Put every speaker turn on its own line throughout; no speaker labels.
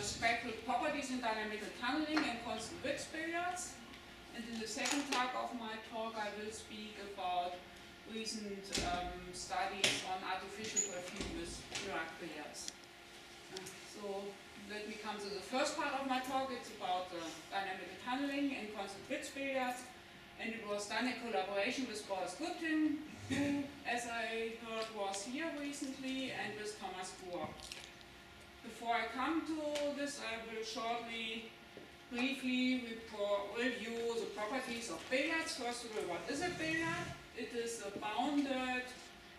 spectral properties in dynamical tunneling and constant width billiards. And in the second part of my talk, I will speak about recent studies on artificial graphene with Dirac billiards. So let me come to the first part of my talk. It's about dynamical tunneling and constant width billiards. And it was done in collaboration with Berry-Tabor, who, as I heard, was here recently, and with Thomas Boer. Before I come to this, I will shortly, briefly review the properties of billiards. First of all, what is a billiard? It is a bounded,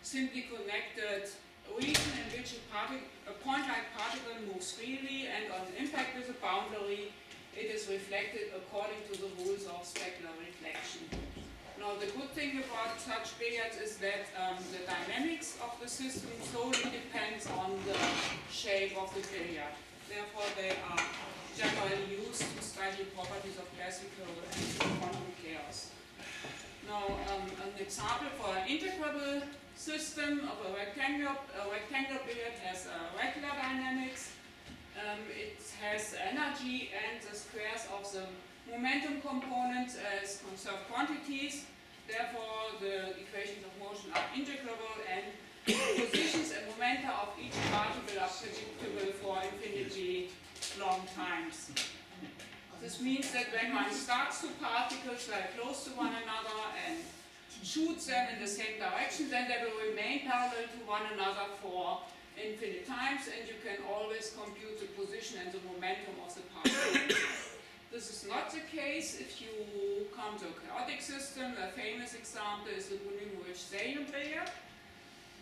simply connected region in which a point-like particle moves freely, and on impact with a boundary, it is reflected according to the rules of specular reflection. Now, the good thing about such billiards is that the dynamics of the system solely depends on the shape of the billiard. Therefore, they are generally used to study properties of classical and quantum chaos. Now, an example for an integrable system of a rectangular billiard has regular dynamics. It has energy and the squares of the momentum components as conserved quantities. Therefore, the equations of motion are integrable, and the positions and momenta of each particle are predictable for infinitely long times. This means that when one starts two particles very close to one another and shoots them in the same direction, then they will remain parallel to one another for infinite times, and you can always compute the position and the momentum of the particle. This is not the case if you come to a chaotic system. A famous example is the Bunimowicz-Zelium billiard.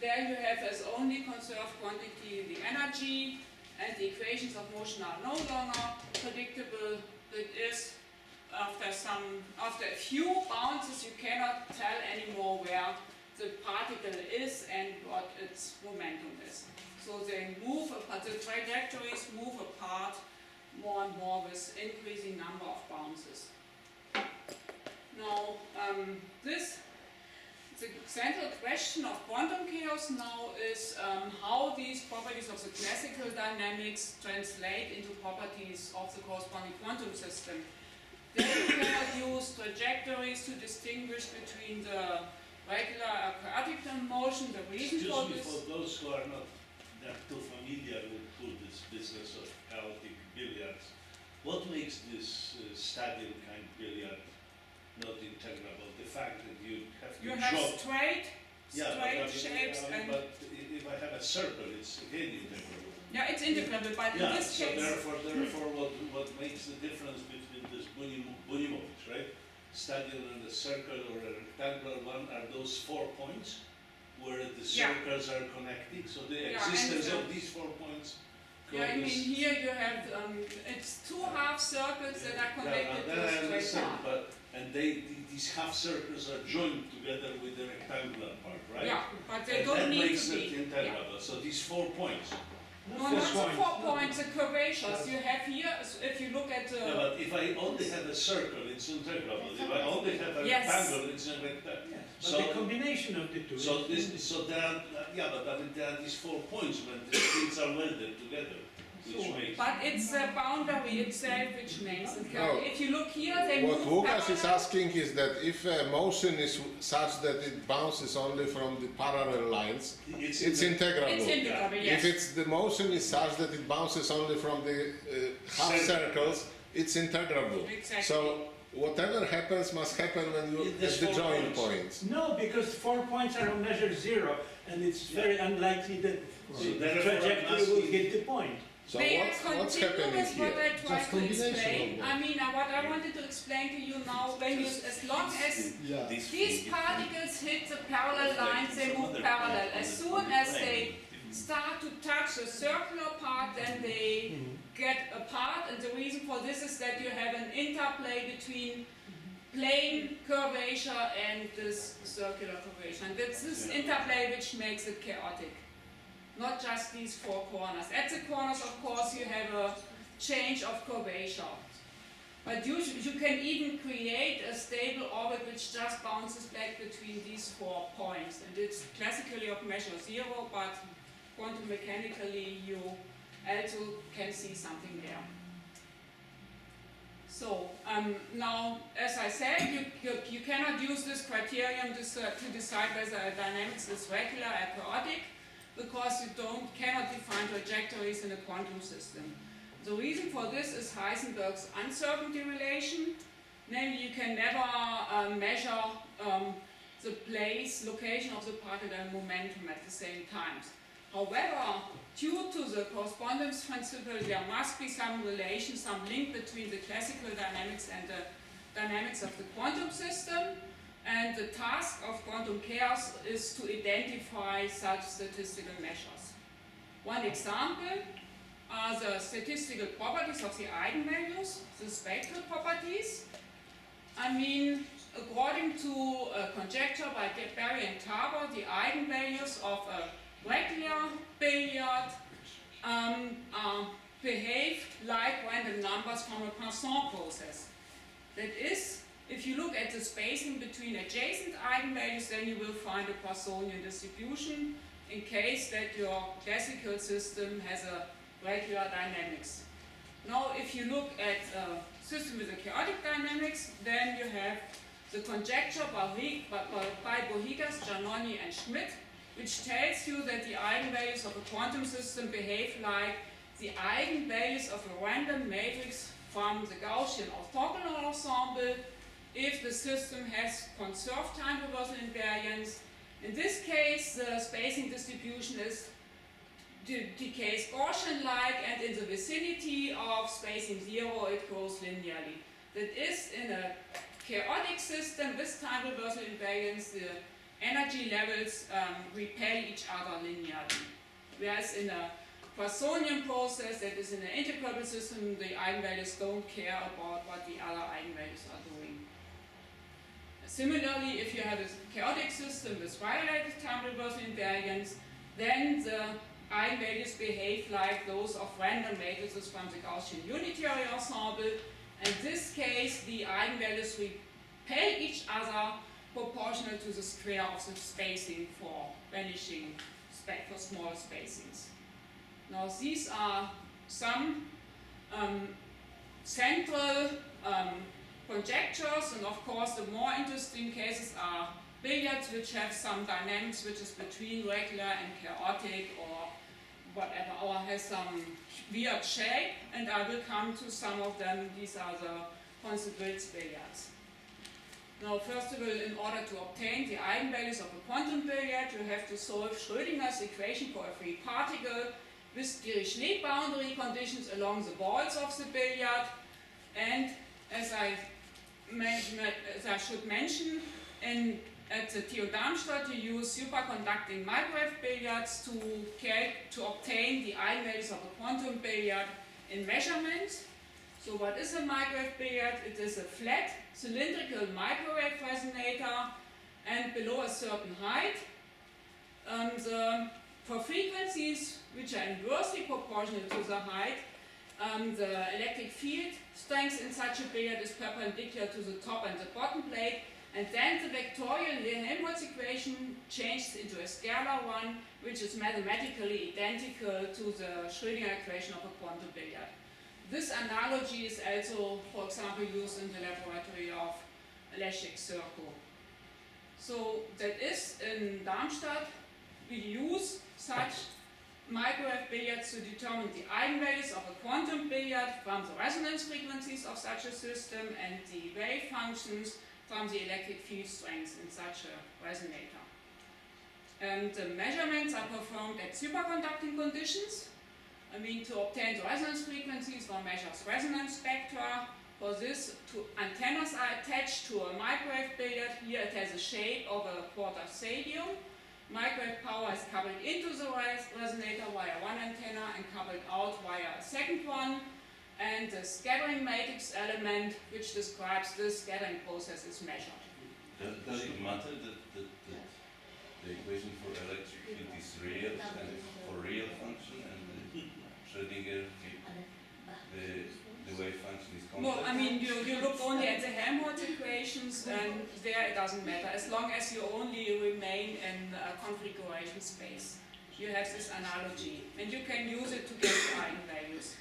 There you have as only conserved quantity the energy, and the equations of motion are no longer predictable. It is after a few bounces you cannot tell anymore where the particle is and what its momentum is. So they move apart, the trajectories move apart more and more with increasing number of bounces. Now, the central question of quantum chaos now is how these properties of the classical dynamics translate into properties of the corresponding quantum system. Then you cannot use trajectories to distinguish between the regular chaotic motion. The reason for this.
For those who are not that too familiar with this business of chaotic billiards, what makes this stadium kind billiard not integrable? The fact that you have to straight
shapes.
But if I have a circle, it's again integrable.
Yeah, it's integrable, but in this case.
Therefore, what makes the difference between this Bunimowicz, right? Stadium and a circle or a rectangular one are those 4 points where the circles are connecting. So the existence of these 4 points.
Yeah, I mean here you have it's two half circles that are connected to a straight line.
And these half circles are joined together with the rectangular part, right?
Yeah, but they don't need to be.
That makes it integrable. Yeah. So these 4 points.
No, not the 4 points, the curvatures you have here, if you look at the...
Yeah, but if I only have a circle, it's integrable. If I only have a rectangle, it's a rectangle.
Yeah. So the combination of the two.
So there are, there are these 4 points when the things are welded together.
But it's a boundary itself which makes it.
No.
If you look here, they
what
move
Lucas is asking is that if motion is such that it bounces only from the parallel lines, it's integrable.
It's integrable, yes.
If it's the motion is such that it bounces only from the half circles, it's integrable.
Exactly.
So whatever happens must happen when you at the joint points.
No, because 4 points are on measure 0, and it's very unlikely that the trajectory will hit the point.
So what's happening here?
What I tried to explain. I mean, what I wanted to explain to you now, when you, as long as these particles hit the parallel lines, they move parallel. As soon as they start to touch the circular part, then they get apart. And the reason for this is that you have an interplay between plane curvature and this circular curvature. And it's this interplay which makes it chaotic. Not just these 4 corners. At the corners, of course, you have a change of curvature. But you can even create a stable orbit which just bounces back between these 4 points. And it's classically of measure 0, but quantum mechanically you also can see something there. So now, as I said, you cannot use this criterion to decide whether a dynamics is regular or chaotic, because you cannot define trajectories in a quantum system. The reason for this is Heisenberg's uncertainty relation. Namely, you can never measure the location of the particle and momentum at the same time. However, due to the correspondence principle, there must be some relation, some link between the classical dynamics and the dynamics of the quantum system. And the task of quantum chaos is to identify such statistical measures. One example are the statistical properties of the eigenvalues, the spectral properties. I mean, according to a conjecture by Berry-Tabor, the eigenvalues of a regular billiard behave like random numbers from a Poisson process. That is, if you look at the spacing between adjacent eigenvalues, then you will find a Poissonian distribution in case that your classical system has a regular dynamics. Now, if you look at a system with a chaotic dynamics, then you have the conjecture by Bohigas, Giannoni, and Schmidt, which tells you that the eigenvalues of a quantum system behave like the eigenvalues of a random matrix from the Gaussian orthogonal ensemble if the system has conserved time reversal invariance. In this case, the spacing distribution is decays Gaussian-like, and in the vicinity of spacing 0 it grows linearly. That is, in a chaotic system with time reversal invariance, the energy levels repel each other linearly. Whereas in a Poissonian process, that is in an integrable system, the eigenvalues don't care about what the other eigenvalues are doing. Similarly, if you have a chaotic system with violated time reversal invariance, then the eigenvalues behave like those of random matrices from the Gaussian unitary ensemble. In this case, the eigenvalues repel each other proportional to the square of the spacing for vanishing for small spacings. Now, these are some central conjectures, and of course the more interesting cases are billiards, which have some dynamics which is between regular and chaotic or whatever, or has some weird shape, and I will come to some of them. These are the Constable billiards. Now, first of all, in order to obtain the eigenvalues of a quantum billiard, you have to solve Schrödinger's equation for a free particle with Dirichlet boundary conditions along the walls of the billiard. And as I should mention, at the TU Darmstadt, you use superconducting microwave billiards to obtain the eigenvalues of a quantum billiard in measurements. So what is a microwave billiard? It is a flat cylindrical microwave resonator, and below a certain height, for frequencies which are inversely proportional to the height, the electric field strength in such a billiard is perpendicular to the top and the bottom plate, and then the vectorial Helmholtz equation changes into a scalar one, which is mathematically identical to the Schrödinger equation of a quantum billiard. This analogy is also, for example, used in the laboratory of Leszek-Sirko. So that is, in Darmstadt, we use such microwave billiards to determine the eigenvalues of a quantum billiard from the resonance frequencies of such a system and the wave functions from the electric field strengths in such a resonator. And the measurements are performed at superconducting conditions. I mean, to obtain the resonance frequencies, one measures resonance spectra. For this, antennas are attached to a microwave billiard. Here it has the shape of a quarter stadium. Microwave power is coupled into the resonator via one antenna and coupled out via a second one. And the scattering matrix element, which describes this scattering process, is measured.
Does it matter that the equation for electric field is real and for real function, and the Schrödinger, the wave function is complex?
No, I mean, you look only at the Helmholtz equations, and there it doesn't matter, as long as you only remain in a configuration space. you have this analogy, and you can use it to get the eigenvalues.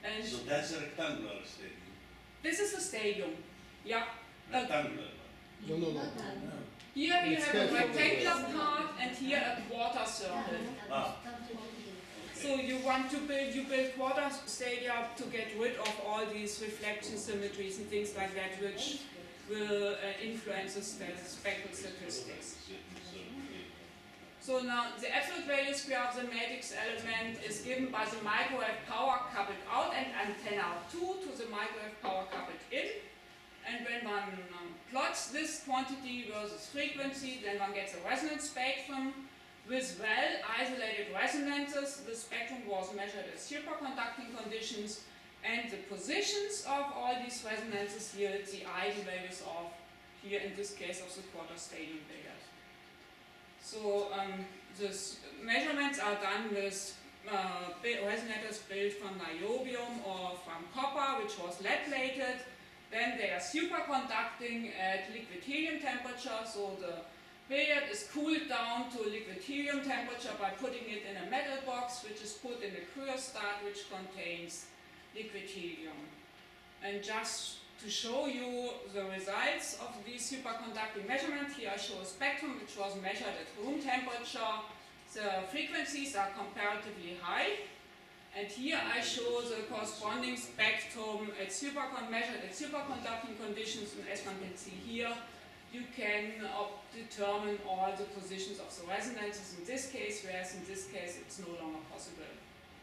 And
So that's a rectangular stadium.
this is a stadium. Yeah.
Rectangular.
No, no, no.
Here we
It's
have a
careful.
rectangular part and here a quarter circle.
Ah.
So you want to build quarter stadia to get rid of all these reflection symmetries and things like that, which will influence the spectral statistics. So now the absolute value square of the matrix element is given by the microwave power coupled out and antenna 2 to the microwave power coupled in. And when one plots this quantity versus frequency, then one gets a resonance spectrum with well-isolated resonances. The spectrum was measured as superconducting conditions, and the positions of all these resonances yield the eigenvalues of, here in this case, of the quarter stadium billiard. So these measurements are done with resonators built from niobium or from copper, which was lead-plated. Then they are superconducting at liquid helium temperature, so the billiard is cooled down to liquid helium temperature by putting it in a metal box, which is put in a cryostat, which contains liquid helium. And just to show you the results of these superconducting measurements, here I show a spectrum which was measured at room temperature. The frequencies are comparatively high. And here I show the corresponding spectrum at measured at superconducting conditions, and as one can see here, you can determine all the positions of the resonances in this case, whereas in this case it's no longer possible.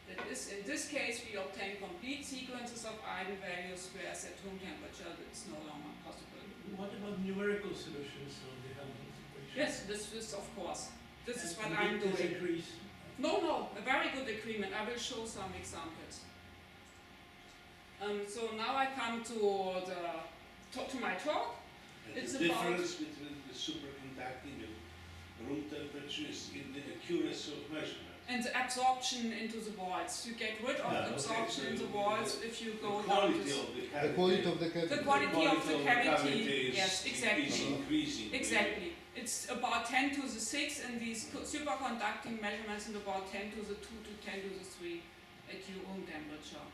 That is, in this case we obtain complete sequences of eigenvalues, whereas at room temperature it's no longer possible.
What about numerical solutions of the Helmholtz equation?
Yes, this is of course. This is what
And
I'm
it
doing.
disagrees.
No, a very good agreement. I will show some examples. So now I come to my talk.
And
It's
the
about-
difference between the superconducting and room temperature is in the accuracy of measurement.
And the absorption into the walls. You get rid of
Yeah, okay,
absorption
so
in the walls if you
The
go down
quality
to
of the
The
cavity.
quality of the cavity.
the quality of the cavity.
is,
Yes,
is
exactly.
increasing.
Exactly. It's about 10 to the 6 in these superconducting measurements, and about 10 to the 2 to 10 to the 3 at your room temperature.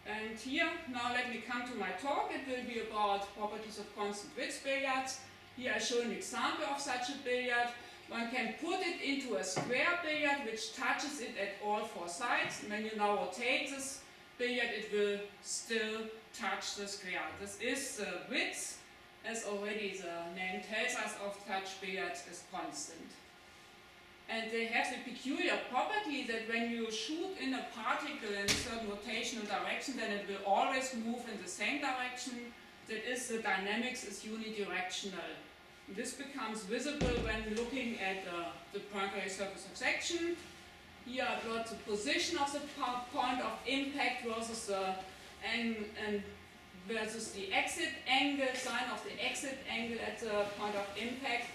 And here, now let me come to my talk. It will be about properties of constant width billiards. Here I show an example of such a billiard. One can put it into a square billiard which touches it at all 4 sides. And when you now rotate this billiard, it will still touch the square. This is the width, as already the name tells us, of such billiards is constant. And they have the peculiar property that when you shoot in a particle in a certain rotational direction, then it will always move in the same direction. That is, the dynamics is unidirectional. This becomes visible when looking at the Poincare surface of section. Here I plot the position of the point of impact versus the exit angle, sign of the exit angle at the point of impact.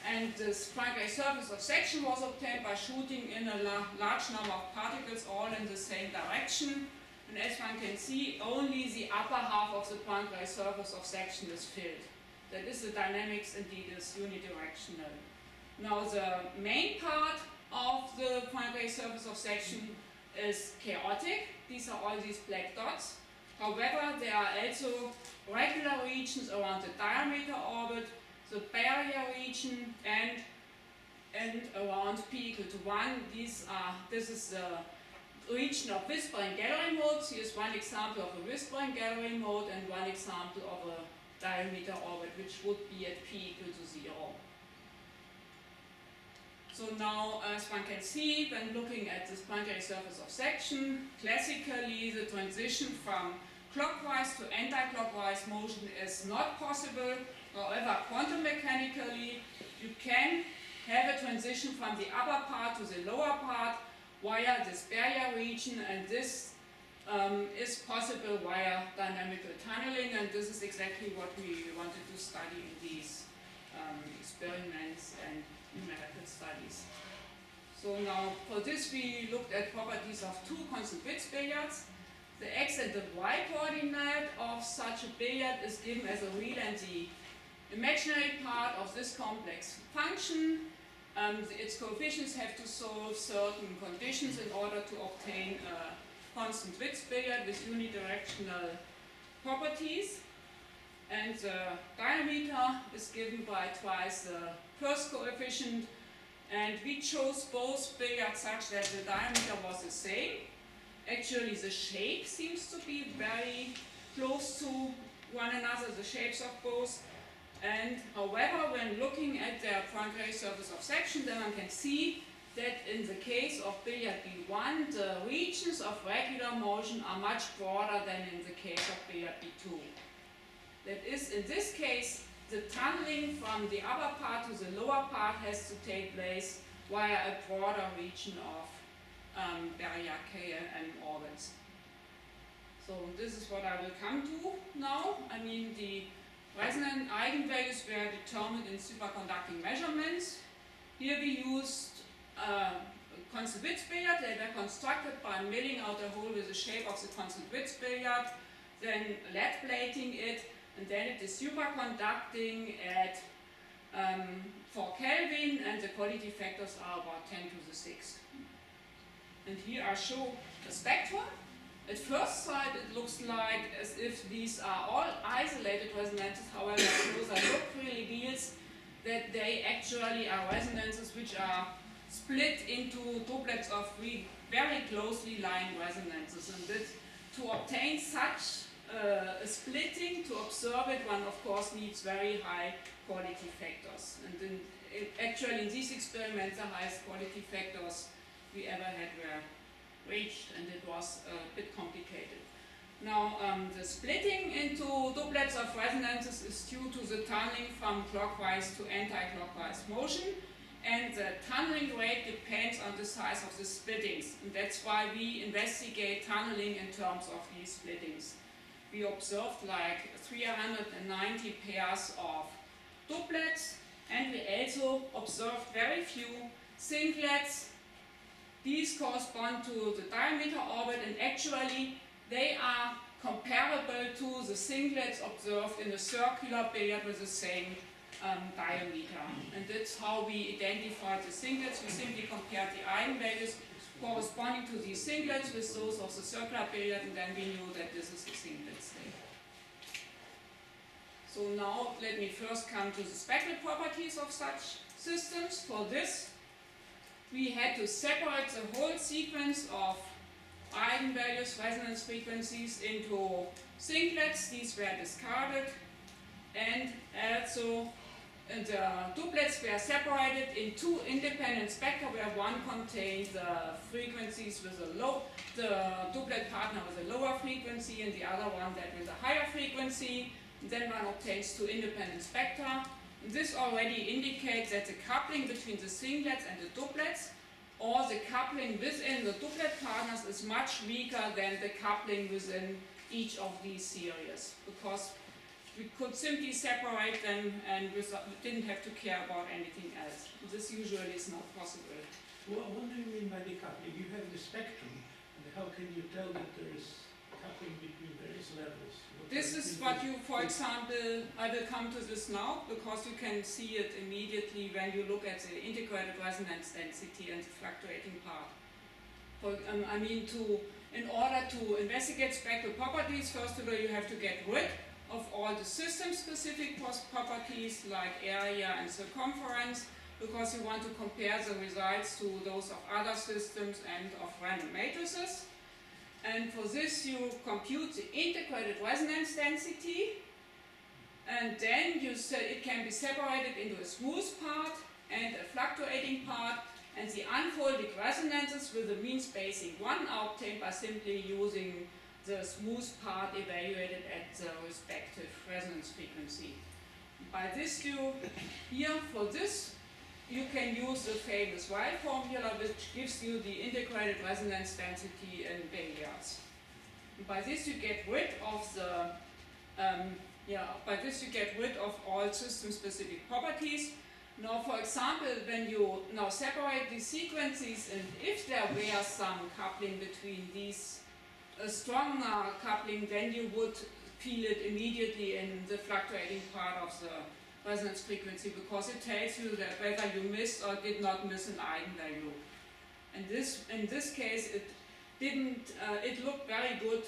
And this Poincare surface of section was obtained by shooting in a large number of particles all in the same direction. And as one can see, only the upper half of the Poincare surface of section is filled. That is, the dynamics indeed is unidirectional. Now the main part of the Poincare surface of section is chaotic. These are all these black dots. However, there are also regular regions around the diameter orbit, the barrier region, and around p equal to 1. This is the region of whispering gallery modes. Here is one example of a whispering gallery mode and one example of a diameter orbit, which would be at p equal to 0. So now, as one can see, when looking at this Poincare surface of section, classically the transition from clockwise to anti-clockwise motion is not possible. However, quantum mechanically, you can have a transition from the upper part to the lower part via this barrier region, and this is possible via dynamical tunneling, and this is exactly what we wanted to study in these experiments and numerical studies. So now, for this we looked at properties of 2 constant width billiards. The x and the y coordinate of such a billiard is given as a real, and the imaginary part of this complex function. Its coefficients have to solve certain conditions in order to obtain a constant width billiard with unidirectional properties. And the diameter is given by twice the first coefficient. And we chose both billiards such that the diameter was the same. Actually, the shape seems to be very close to one another, the shapes of both. And however, when looking at their Poincare surface of section, then one can see that in the case of billiard B1, the regions of regular motion are much broader than in the case of billiard B2. That is, in this case, the tunneling from the upper part to the lower part has to take place via a broader region of Berry-Tabor orbits. So this is what I will come to now. I mean, the resonant eigenvalues were determined in superconducting measurements. Here we used constant width billiard. They were constructed by milling out a hole with the shape of the constant width billiard, then lead plating it, and then it is superconducting at 4 Kelvin, and the quality factors are about 10 to the 6th. And here I show the spectra. At first sight, it looks like as if these are all isolated resonances. However, a closer look really reveals that they actually are resonances which are split into doublets of three very closely lying resonances. And that to obtain such a splitting, to observe it, one of course needs very high quality factors. And actually in these experiments, the highest quality factors we ever had were reached, and it was a bit complicated. Now, the splitting into doublets of resonances is due to the tunneling from clockwise to anti-clockwise motion, and the tunneling rate depends on the size of the splittings, and that's why we investigate tunneling in terms of these splittings. We observed like 390 pairs of doublets, and we also observed very few singlets. These correspond to the diameter orbit, and actually they are comparable to the singlets observed in a circular billiard with the same diameter. And that's how we identified the singlets. We simply compared the eigenvalues corresponding to these singlets with those of the circular billiard, and then we knew that this is the singlet state. So now let me first come to the spectral properties of such systems. For this, we had to separate the whole sequence of eigenvalues, resonance frequencies into singlets. These were discarded, and also the doublets were separated in two independent spectra, where one contained the frequencies with a low, the doublet partner with a lower frequency, and the other one that with a higher frequency. And then one obtains two independent spectra. This already indicates that the coupling between the singlets and the doublets, or the coupling within the doublet partners, is much weaker than the coupling within each of these series, because we could simply separate them and we didn't have to care about anything else. This usually is not possible.
Well, what do you mean by the coupling? You have the spectrum, and how can you tell that there is coupling between various levels?
This is what you, for example, I will come to this now, because you can see it immediately when you look at the integrated resonance density and the fluctuating part. In order to investigate spectral properties, first of all, you have to get rid of all the system-specific properties like area and circumference, because you want to compare the results to those of other systems and of random matrices. And for this you compute the integrated resonance density, and then you say it can be separated into a smooth part and a fluctuating part, and the unfolded resonances with the mean spacing 1 are obtained by simply using the smooth part evaluated at the respective resonance frequency. By this for this you can use the famous Y formula, which gives you the integrated resonance density in billiards. By this you get rid of the all system-specific properties. Now, for example, when you now separate these sequences, and if there were some coupling between these, a stronger coupling, then you would feel it immediately in the fluctuating part of the resonance frequency, because it tells you that whether you missed or did not miss an eigenvalue. And in this case, it didn't. It looked very good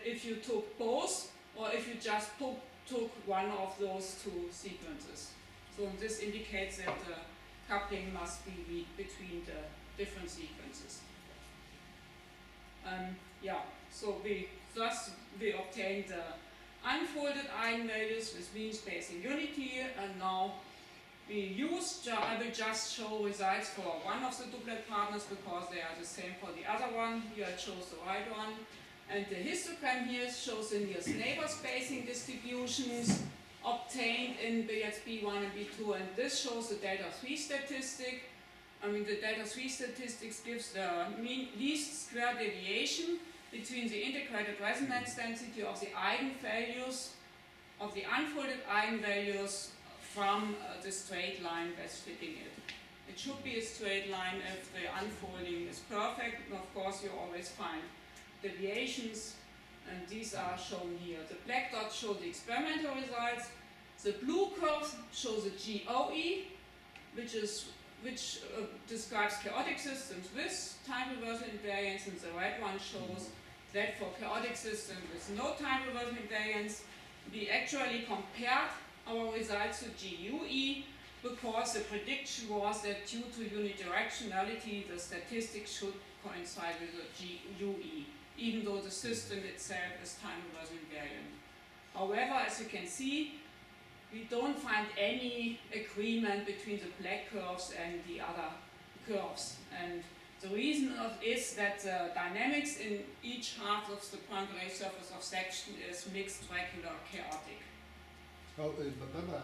if you took both, or if you just took one of those two sequences. So this indicates that the coupling must be weak between the different sequences. Yeah, so thus we obtained the unfolded eigenvalues with mean spacing unity, and now I will just show results for one of the doublet partners because they are the same for the other one. Here I chose the right one. And the histogram here shows the nearest neighbor spacing distributions obtained in billiards B1 and B2, and this shows the delta 3 statistic. I mean, the delta 3 statistics gives the least square deviation between the integrated resonance density of the eigenvalues, of the unfolded eigenvalues from the straight line best fitting it. It should be a straight line if the unfolding is perfect, and of course you always find deviations, and these are shown here. The black dots show the experimental results. The blue curves show the GOE, which describes chaotic systems with time reversal invariance, and the red one shows that for chaotic systems with no time reversal invariance, we actually compared our results to GUE because the prediction was that due to unidirectionality, the statistics should coincide with the GUE, even though the system itself is time reversal invariant. However, as you can see, we don't find any agreement between the black curves and the other curves. And the reason is that the dynamics in each half of the Poincare surface of section is mixed, regular, chaotic.
Oh, Barbara,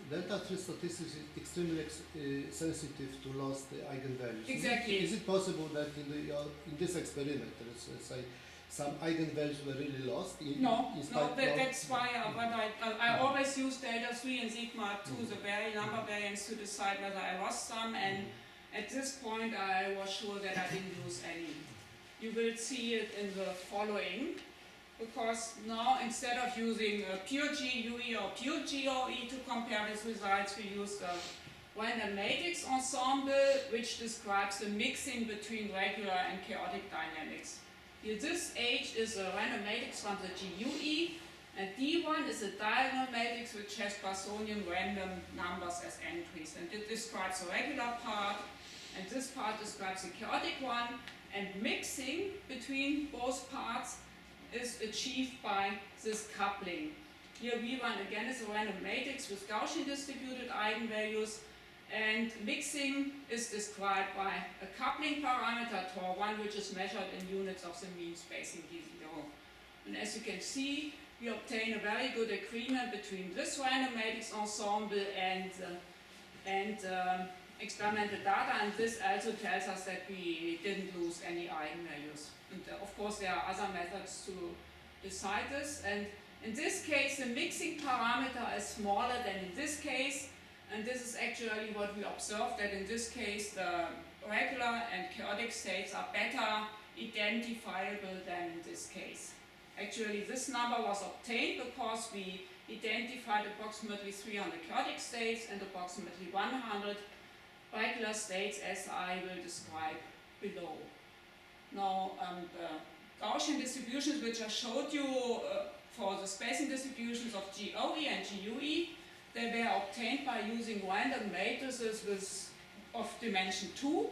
delta 3 statistics is extremely sensitive to lost eigenvalues.
Exactly.
Is it possible that in this experiment, let's say, some eigenvalues were really lost?
That's why I always use delta 3 and sigma 2, the number variance, to decide whether I lost some, and at this point I was sure that I didn't lose any. You will see it in the following, because now instead of using pure GUE or pure GOE to compare these results, we use the random matrix ensemble, which describes the mixing between regular and chaotic dynamics. Here, this H is a random matrix from the GUE, and D1 is a diagonal matrix which has Poissonian random numbers as entries, and it describes the regular part, and this part describes the chaotic one, and mixing between both parts is achieved by this coupling. Here V1 again is a random matrix with Gaussian distributed eigenvalues, and mixing is described by a coupling parameter Tor1, which is measured in units of the mean spacing D0. And as you can see, we obtain a very good agreement between this random matrix ensemble and experimental data, and this also tells us that we didn't lose any eigenvalues. And of course there are other methods to decide this, and in this case the mixing parameter is smaller than in this case, and this is actually what we observed, that in this case the regular and chaotic states are better identifiable than in this case. Actually this number was obtained because we identified approximately 300 chaotic states and approximately 100 regular states, as I will describe below. Now, the Gaussian distributions which I showed you for the spacing distributions of GOE and GUE, they were obtained by using random matrices of dimension 2,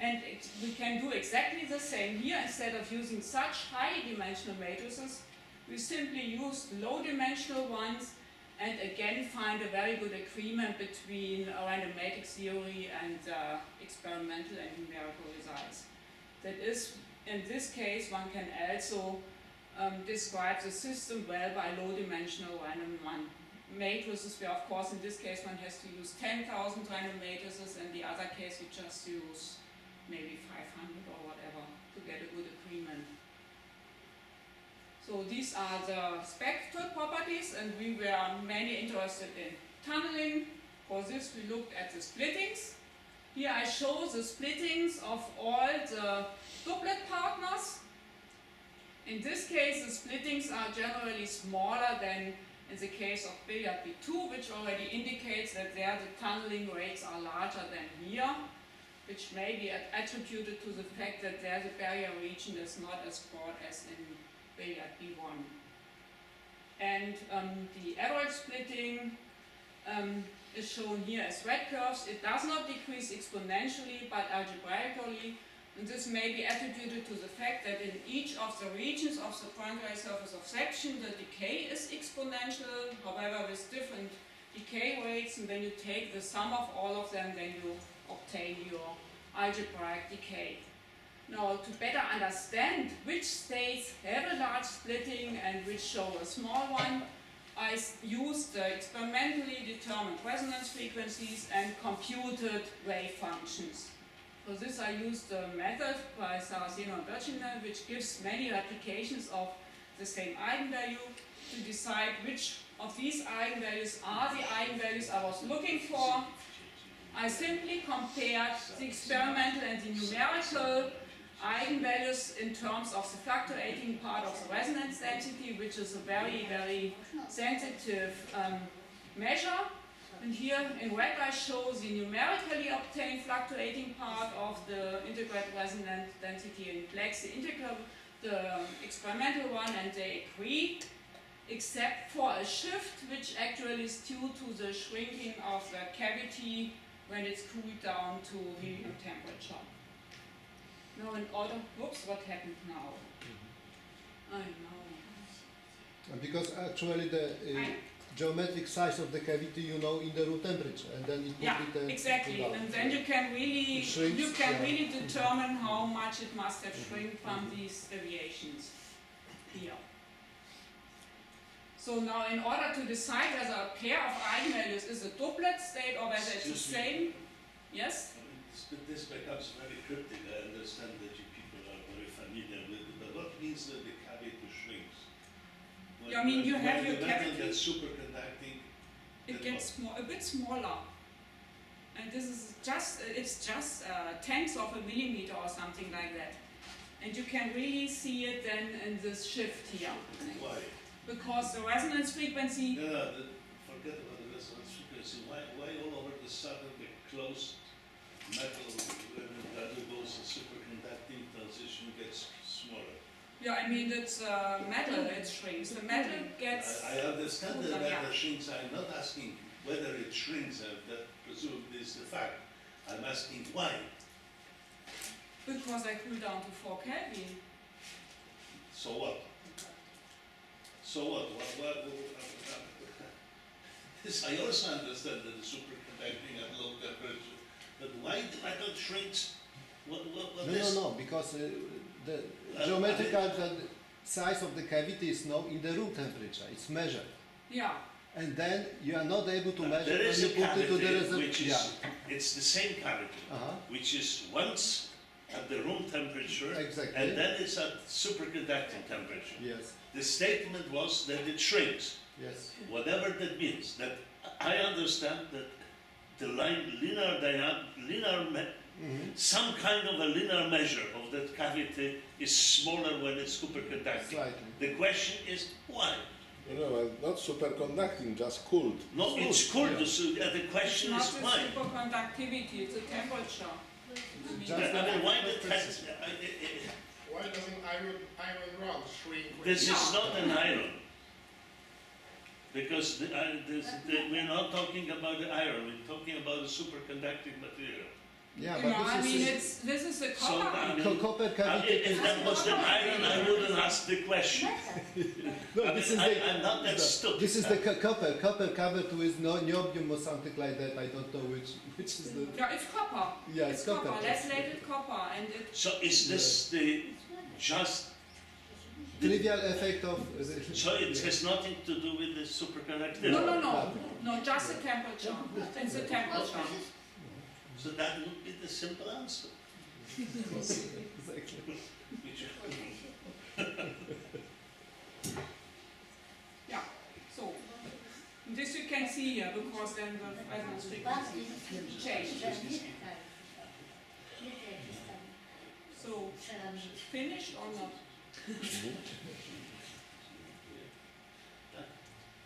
and we can do exactly the same here. Instead of using such high dimensional matrices, we simply use low dimensional ones, and again find a very good agreement between random matrix theory and experimental and numerical results. That is, in this case, one can also describe the system well by low dimensional random matrices, where of course in this case one has to use 10,000 random matrices, and the other case you just use maybe 500 or whatever to get a good agreement. So these are the spectral properties, and we were mainly interested in tunneling. For this we looked at the splittings. Here I show the splittings of all the doublet partners. In this case the splittings are generally smaller than in the case of billiard B2, which already indicates that there the tunneling rates are larger than here, which may be attributed to the fact that there the barrier region is not as broad as in billiard B1. And the average splitting is shown here as red curves. It does not decrease exponentially, but algebraically. And this may be attributed to the fact that in each of the regions of the pointwise surface of section, the decay is exponential, however with different decay rates, and when you take the sum of all of them, then you obtain your algebraic decay. Now, to better understand which states have a large splitting and which show a small one, I used the experimentally determined resonance frequencies and computed wave functions. For this I used the method by Saraceno and Vergini, which gives many replications of the same eigenvalue to decide which of these eigenvalues are the eigenvalues I was looking for. I simply compared the experimental and the numerical eigenvalues in terms of the fluctuating part of the resonance density, which is a very, very sensitive measure. And here in red I show the numerically obtained fluctuating part of the integrated resonance density, in black the experimental one, and they agree, except for a shift which actually is due to the shrinking of the cavity when it's cooled down to helium temperature. Now in order, whoops, what happened now? I know.
Because actually the geometric size of the cavity, you know, in the room temperature, and then it will be
exactly, and then you can really really determine how much it must have shrunk from these deviations here. So now, in order to decide whether a pair of eigenvalues is a doublet state or whether it's the same, yes.
This becomes very cryptic. I understand that you people are very familiar with it, but what means that the cavity shrinks?
I mean, you have your cavity.
That's superconducting.
It gets a bit smaller, and this is it's just tenths of a millimeter or something like that, and you can really see it then in this shift here.
Why?
Because the resonance frequency.
No, forget about the resonance frequency. Why all over the sudden the closed metal, when it undergoes a superconducting transition, gets smaller?
Yeah, I mean, it's metal that shrinks. The metal gets.
I understand that metal shrinks. I'm not asking whether it shrinks, that presumably is the fact. I'm asking why.
Because I cool down to 4 Kelvin.
So what? So what? This I also understand that the superconducting at low temperature. But why the metal shrinks?
No, because the geometrical size of the cavity is now in the room temperature. It's measured.
Yeah.
And then you are not able to measure
there
when
is
you
a
put it to the
cavity which is it's the same cavity, which is once at the room temperature,
exactly,
and then it's at superconducting temperature.
Yes.
The statement was that it shrinks.
Yes.
Whatever that means. That I understand that the some kind of a linear measure of that cavity is smaller when it's superconducting.
Slightly.
The question is why?
No, not superconducting, just cooled.
No, it's cooled. Yeah. The question is why.
It's not the superconductivity, it's the temperature.
Why did that?
Why doesn't iron rod shrink?
This is not an iron. Because we're not talking about the iron, we're talking about the superconducting material.
Yeah,
You
but
know, I mean,
this
this is a
So,
copper.
copper cavity.
if that was the iron, I wouldn't ask the question.
No, this is the,
I'm not that stupid.
This is the copper covered with niobium or something like that. I don't know which is the.
Yeah, it's copper.
Yeah, it's copper.
Lead-plated copper, and it.
So is this the just?
Trivial effect of.
So it has nothing to do with the superconductivity.
No, just the temperature. It's the temperature.
So that would be the simple answer.
Exactly.
Yeah. So this you can see here because then the resonance frequency changed. So finished or not?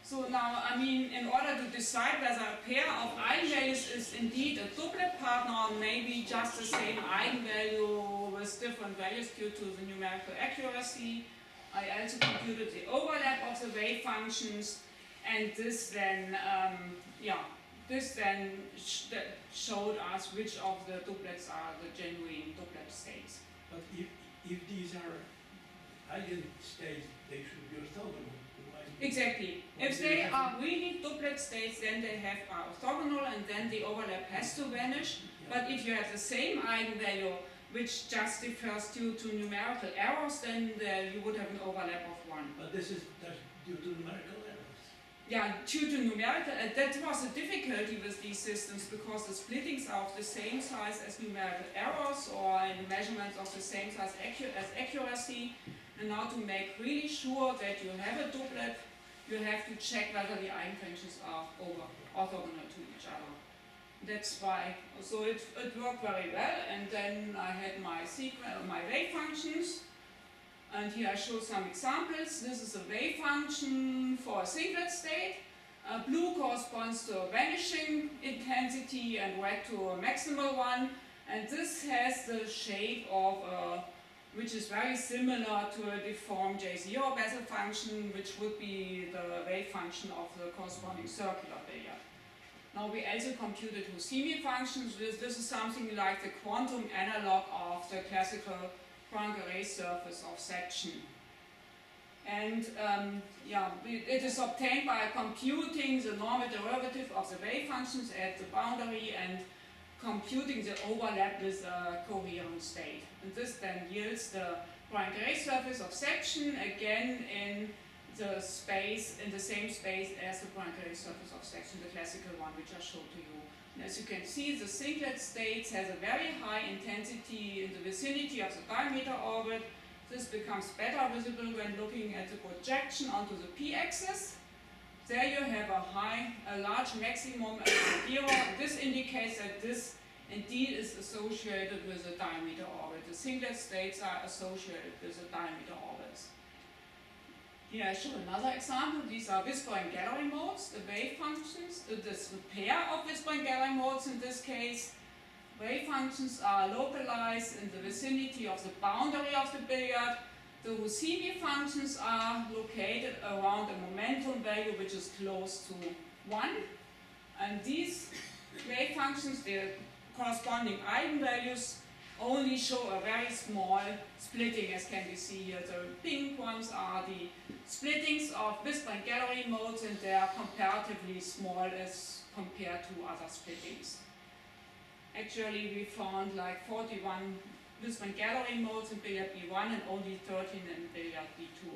So now, I mean, in order to decide whether a pair of eigenvalues is indeed a doublet partner or maybe just the same eigenvalue with different values due to the numerical accuracy, I also computed the overlap of the wave functions, and this then, showed us which of the doublets are the genuine doublet states.
But if these are eigenstates, they should be orthogonal.
Exactly. If they are really doublet states, then they are orthogonal, and then the overlap has to vanish. But if you have the same eigenvalue, which just differs due to numerical errors, then you would have an overlap of 1.
But that's due to numerical errors.
Yeah, due to numerical, that was a difficulty with these systems, because the splittings are of the same size as numerical errors, or in measurements of the same size as accuracy. And now to make really sure that you have a doublet, you have to check whether the eigenfunctions are orthogonal to each other. That's why, so it worked very well, and then I had my wave functions, and here I show some examples. This is a wave function for a singlet state. Blue corresponds to a vanishing intensity and red to a maximal one, and this has the shape of a, which is very similar to a deformed J0 Bessel function, which would be the wave function of the corresponding circular billiard. Now we also computed Husimi functions. This is something like the quantum analog of the classical Poisson surface of section. And it is obtained by computing the normal derivative of the wave functions at the boundary and computing the overlap with a coherent state. And this then yields the Poisson surface of section again in the space, in the same space as the Poisson surface of section, the classical one which I showed to you. And as you can see, the singlet states has a very high intensity in the vicinity of the diameter orbit. This becomes better visible when looking at the projection onto the p-axis. There you have a large maximum at 0, and this indicates that this indeed is associated with the diameter orbit. The singlet states are associated with the diameter orbits. Here I show another example. These are whisper and gallery modes, the wave functions. This is a pair of whisper and gallery modes in this case. Wave functions are localized in the vicinity of the boundary of the billiard. The Husimi functions are located around a momentum value which is close to 1. And these wave functions, the corresponding eigenvalues, only show a very small splitting, as can be seen here. The pink ones are the splittings of whisper and gallery modes, and they are comparatively small as compared to other splittings. Actually, we found like 41 whisper and gallery modes in billiard B1 and only 13 in billiard B2.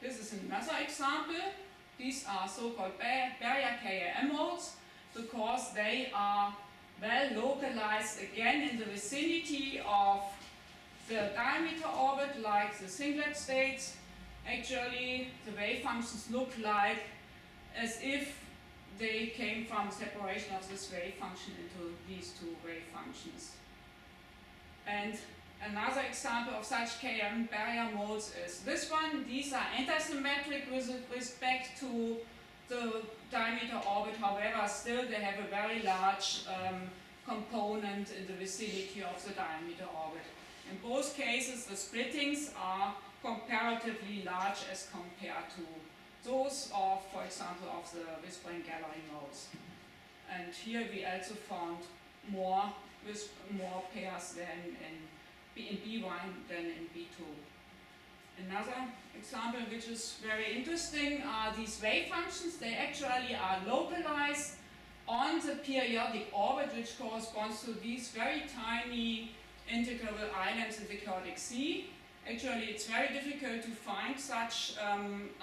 This is another example. These are so-called barrier KAM modes because they are well localized again in the vicinity of the diameter orbit like the singlet states. Actually, the wave functions look like as if they came from separation of this wave function into these two wave functions. And another example of such KM barrier modes is this one. These are antisymmetric with respect to the diameter orbit, however, still they have a very large component in the vicinity of the diameter orbit. In both cases, the splittings are comparatively large as compared to those of, for example, of the whisper and gallery modes. And here we also found more pairs than in B1 than in B2. Another example which is very interesting are these wave functions. They actually are localized on the periodic orbit, which corresponds to these very tiny integrable islands in the chaotic sea. Actually, it's very difficult to find such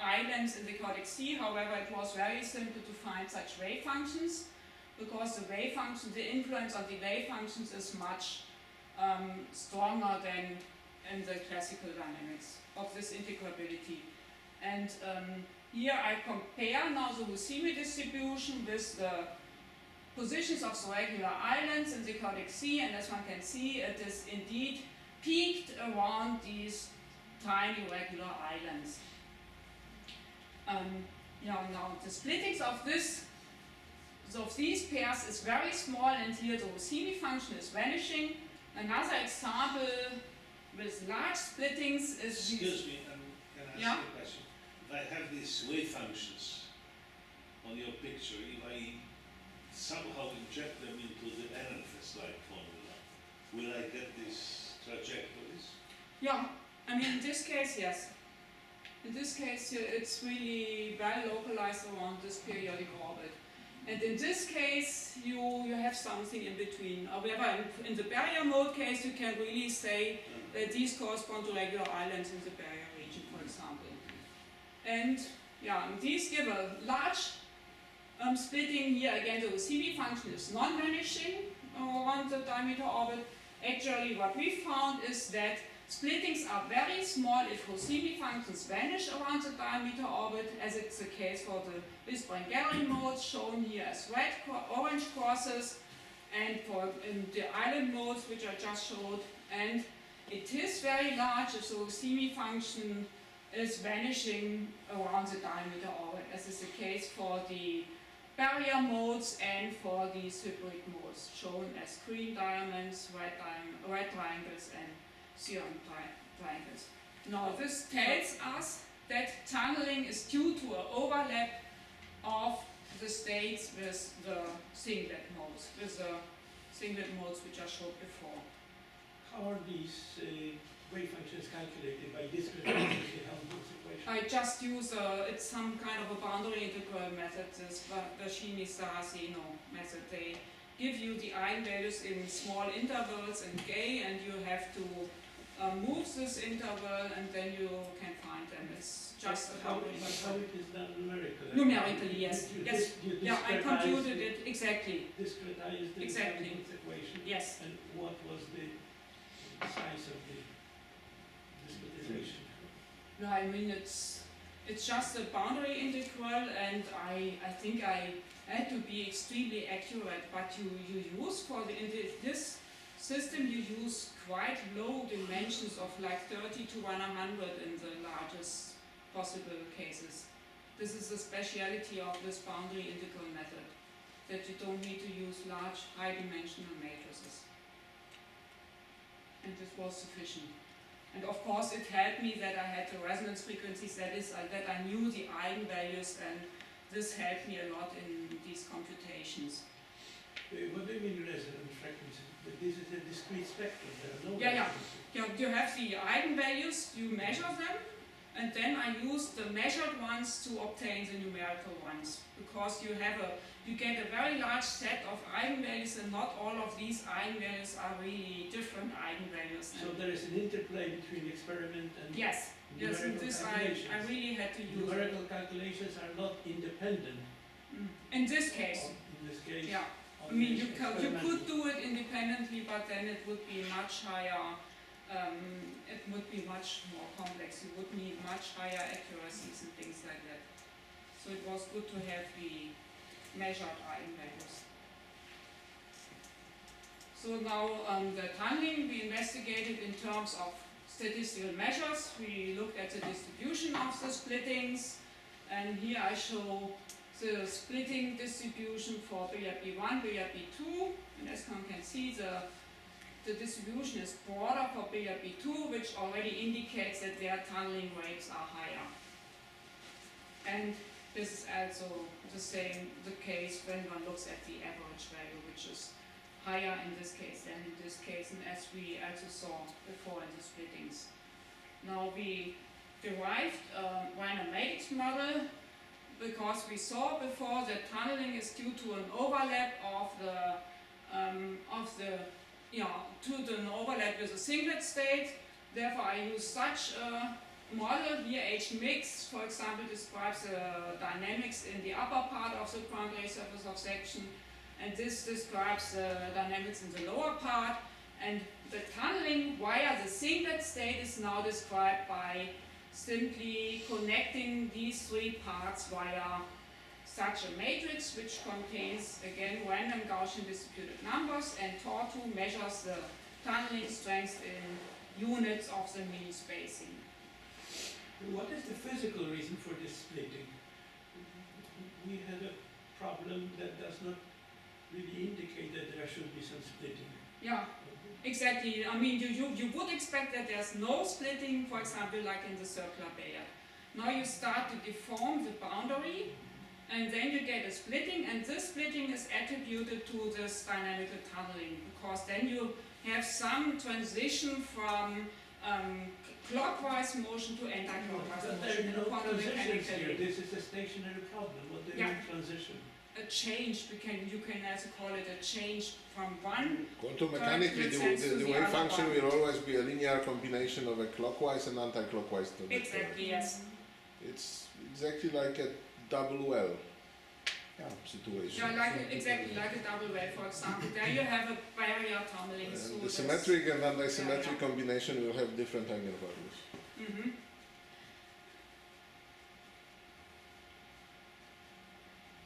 islands in the chaotic sea. However, it was very simple to find such wave functions because the wave function, the influence of the wave functions is much stronger than in the classical dynamics of this integrability. And here I compare now the Husimi distribution with the positions of the regular islands in the chaotic sea, and as one can see, it is indeed peaked around these tiny regular islands. Now the splittings of these pairs is very small, and here the Husimi function is vanishing. Another example with large splittings is
Excuse me, can I ask
Yeah.
you a question? If I have these wave functions on your picture, if I somehow inject them into the NFS-like formula, will I get these trajectories?
Yeah, I mean, in this case, yes. In this case, it's really well localized around this periodic orbit. And in this case, you have something in between. However, in the barrier mode case, you can really say that these correspond to regular islands in the barrier region, for example. And these give a large splitting. Here again, the Husimi function is non-vanishing around the diameter orbit. Actually, what we found is that splittings are very small if Husimi functions vanish around the diameter orbit, as it's the case for the Bisbrand-Garry modes, shown here as orange crosses, and in the island modes, which I just showed. And it is very large if the Husimi function is vanishing around the diameter orbit, as is the case for the barrier modes and for these hybrid modes, shown as green diamonds, red triangles, and cyan triangles. Now this tells us that tunneling is due to an overlap of the states with the singlet modes, which I showed before.
How are these wave functions calculated by discretizing the Helmholtz equation?
I just use it's some kind of a boundary integral method, this Bergini-Saraceno method. They give you the eigenvalues in small intervals in K, and you have to move this interval, and then you can find them. It's just a
how
boundary
it
integral.
is done numerically?
Numerically, yes. Yes.
You
Yeah, I
discretize
computed it exactly.
Discretize the
Exactly.
Helmholtz equation.
Yes.
And what was the size of the discretization?
No, I mean it's just a boundary integral, and I think I had to be extremely accurate. But you use this system, you use quite low dimensions of like 30 to 100 in the largest possible cases. This is the speciality of this boundary integral method, that you don't need to use large high-dimensional matrices. And this was sufficient. And of course it helped me that I had the resonance frequencies, that is, that I knew the eigenvalues, and this helped me a lot in these computations.
What do you mean resonance frequency? This is a discrete spectrum. There are no
Yeah.
resonances.
You have the eigenvalues, you measure them, and then I use the measured ones to obtain the numerical ones, because you get a very large set of eigenvalues, and not all of these eigenvalues are really different eigenvalues.
So there is an interplay between experiment and
Yes, and
numerical
this
calculations.
I really had to use.
Numerical calculations are not independent.
In this case,
In this case.
yeah. I
on
mean,
the
you
experimental.
could do it independently, but then it would be much higher. It would be much more complex. You would need much higher accuracies and things like that. So it was good to have the measured eigenvalues. So now the tunneling we investigated in terms of statistical measures. We looked at the distribution of the splittings, and here I show the splitting distribution for billiard B1, billiard B2, and as one can see, the distribution is broader for billiard B2, which already indicates that their tunneling rates are higher. And this is also the case when one looks at the average value, which is higher in this case than in this case, and as we also saw before in the splittings. Now we derived a Wiener matrix model, because we saw before that tunneling is due to an overlap an overlap with a singlet state. Therefore, I use such a model here. H mix, for example, describes the dynamics in the upper part of the ground ray surface of section, and this describes the dynamics in the lower part. And the tunneling via the singlet state is now described by simply connecting these three parts via such a matrix, which contains again random Gaussian distributed numbers, and Tortu measures the tunneling strength in units of the mean spacing.
What is the physical reason for this splitting? We had a problem that does not really indicate that there should be some splitting.
Yeah, exactly. I mean, you would expect that there's no splitting, for example, like in the circular billiard. Now you start to deform the boundary, and then you get a splitting, and this splitting is attributed to this dynamical tunneling, because then you have some transition from clockwise motion to anti-clockwise
But
motion.
there are no
quantum
transitions here.
mechanically.
This is a stationary problem. What do you
Yeah.
mean transition?
A change, you can also call it a change from one.
Quantum mechanically, the wave function will always be a linear combination of a clockwise and anti-clockwise trajectory.
Exactly, yes.
It's exactly like a double well situation.
Yeah, exactly like a double well, for example. There you have a barrier tunneling
And
through
the
this.
symmetric and anti-symmetric
Yeah.
combination will have different eigenvalues.
Mhm.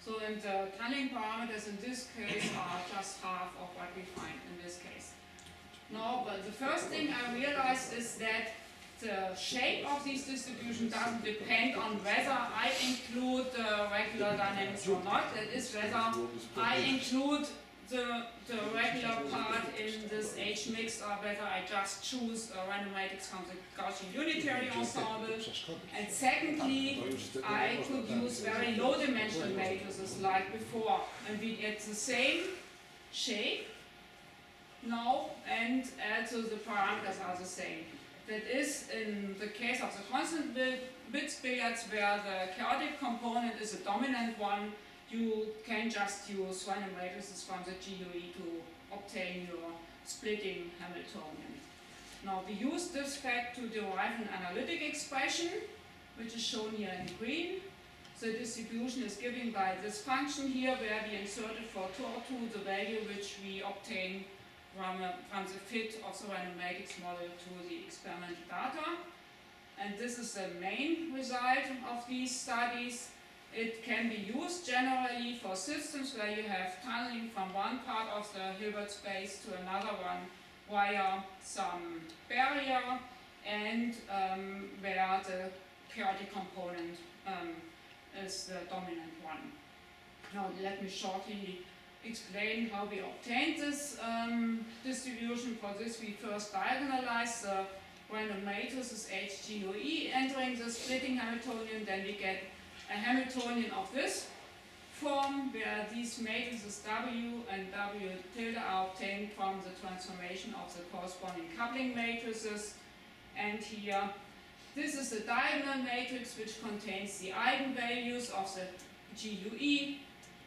So, and the tunneling parameters in this case are just half of what we find in this case. Now, but the first thing I realized is that the shape of these distributions doesn't depend on whether I include the regular dynamics or not. That is whether I include the regular part in this H mix or whether I just choose a random matrix from the Gaussian unitary ensemble. And secondly, I could use very low dimensional matrices like before, and we get the same shape now, and also the parameters are the same. That is in the case of the constant bits billiards, where the chaotic component is a dominant one. You can just use random matrices from the GUE to obtain your splitting Hamiltonian. Now we use this fact to derive an analytic expression, which is shown here in green. The distribution is given by this function here, where we inserted for τ2 the value which we obtain from the fit of the random matrix model to the experimental data. And this is the main result of these studies. It can be used generally for systems where you have tunneling from one part of the Hilbert space to another one via some barrier, and where the chaotic component is the dominant one. Now let me shortly explain how we obtained this distribution. For this we first diagonalize the random matrices HGUE entering the splitting Hamiltonian, then we get a Hamiltonian of this form, where these matrices W and W tilde are obtained from the transformation of the corresponding coupling matrices. And here, this is the diagonal matrix which contains the eigenvalues of the GUE,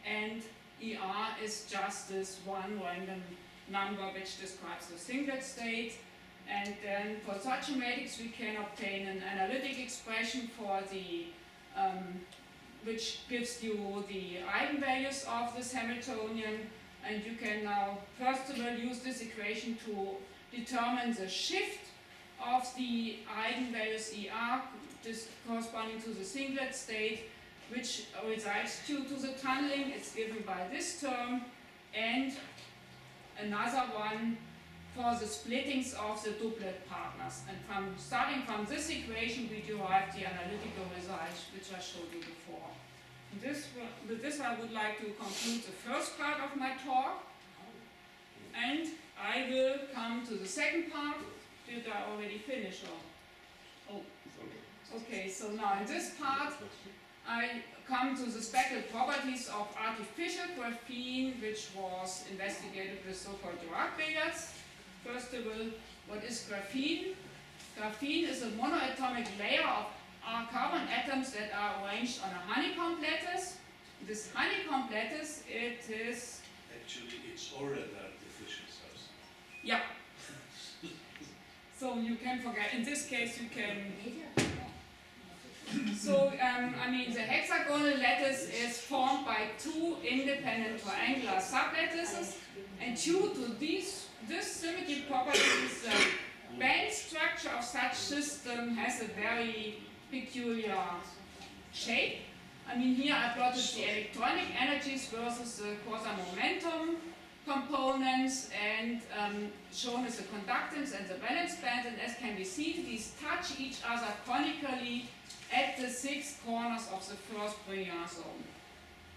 and ER is just this one random number which describes the singlet state. And then for such a matrix we can obtain an analytic expression for the which gives you the eigenvalues of this Hamiltonian, and you can now first of all use this equation to determine the shift of the eigenvalues ER, this corresponding to the singlet state, which resides due to the tunneling. It's given by this term, and another one for the splittings of the doublet partners. And starting from this equation, we derive the analytical results which I showed you before. With this I would like to conclude the first part of my talk, and I will come to the second part. Did I already finish? Oh, okay, so now in this part I come to the spectral properties of artificial graphene, which was investigated with so-called Dirac Billiards. First of all, what is graphene? Graphene is a monoatomic layer of carbon atoms that are arranged on a honeycomb lattice. This honeycomb lattice, it is...
Actually, it's already artificial substance.
Yeah. So you can forget, in this case you can... So, I mean, the hexagonal lattice is formed by two independent triangular sublattices, and due to this symmetry properties, the band structure of such system has a very peculiar shape. I mean, here I plotted the electronic energies versus the quasi-momentum components, and shown as the conductance and the valence band, and as can be seen, these touch each other conically at the 6 corners of the first Brillouin zone.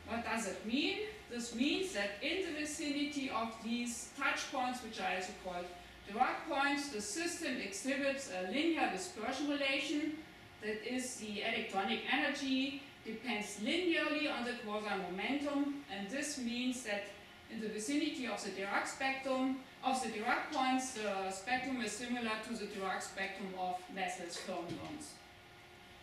What does it mean? This means that in the vicinity of these touch points, which are also called Dirac points, the system exhibits a linear dispersion relation. That is, the electronic energy depends linearly on the quasar momentum, and this means that in the vicinity of the Dirac spectrum, of the Dirac points, the spectrum is similar to the Dirac spectrum of massless fermions.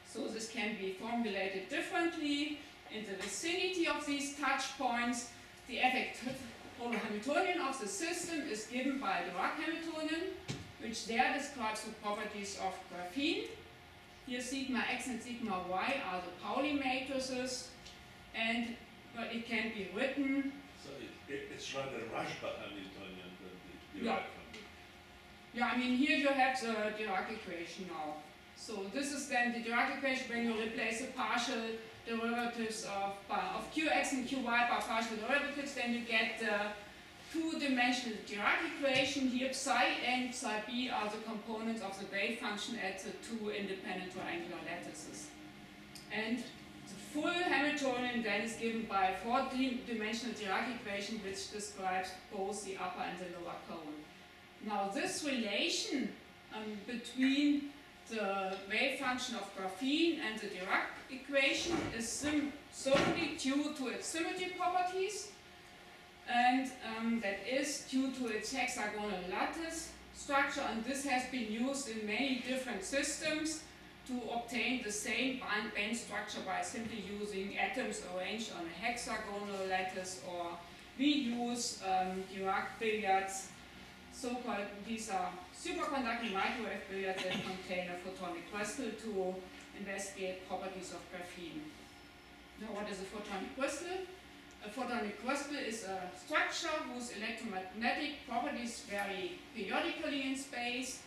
So this can be formulated differently. In the vicinity of these touch points, the effective Hamiltonian of the system is given by Dirac Hamiltonian, which there describes the properties of graphene. Here sigma x and sigma y are the Pauli matrices, and it can be written.
So it's rather Rashba Hamiltonian than the Dirac
Yeah.
one.
Yeah, I mean, here you have the Dirac equation now. So this is then the Dirac equation when you replace the partial derivatives of qx and qy by partial derivatives, then you get the two-dimensional Dirac equation. Here psi a and psi b are the components of the wave function at the two independent triangular lattices. And the full Hamiltonian then is given by a four-dimensional Dirac equation which describes both the upper and the lower cone. Now this relation between the wave function of graphene and the Dirac equation is solely due to its symmetry properties, and that is due to its hexagonal lattice structure, and this has been used in many different systems to obtain the same band structure by simply using atoms arranged on a hexagonal lattice, or we use Dirac billiards. So-called, these are superconducting microwave billiards that contain a photonic crystal to investigate properties of graphene. Now, what is a photonic crystal? A photonic crystal is a structure whose electromagnetic properties vary periodically in space.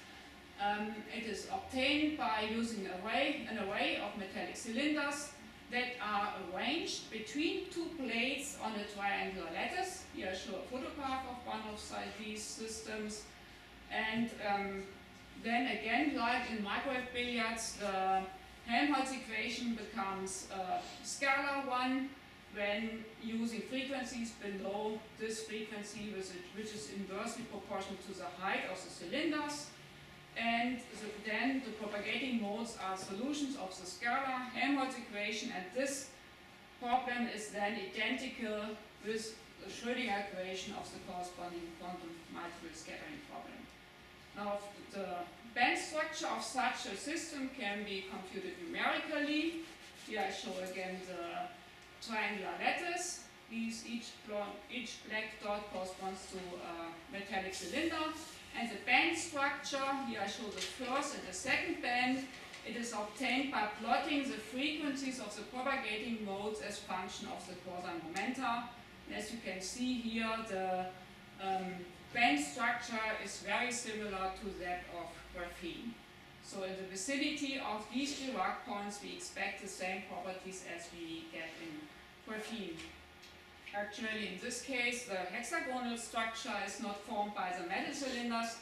It is obtained by using an array of metallic cylinders that are arranged between two plates on a triangular lattice. Here I show a photograph of one of these systems. And then again, like in microwave billiards, the Helmholtz equation becomes a scalar one when using frequencies below this frequency, which is inversely proportional to the height of the cylinders. And then the propagating modes are solutions of the scalar Helmholtz equation, and this problem is then identical with the Schrödinger equation of the corresponding quantum multiple scattering problem. Now, the band structure of such a system can be computed numerically. Here I show again the triangular lattice. Each black dot corresponds to a metallic cylinder. And the band structure, here I show the first and the second band. It is obtained by plotting the frequencies of the propagating modes as function of the quasar momenta. And as you can see here, the band structure is very similar to that of graphene. So in the vicinity of these Dirac points, we expect the same properties as we get in graphene. Actually, in this case, the hexagonal structure is not formed by the metal cylinders,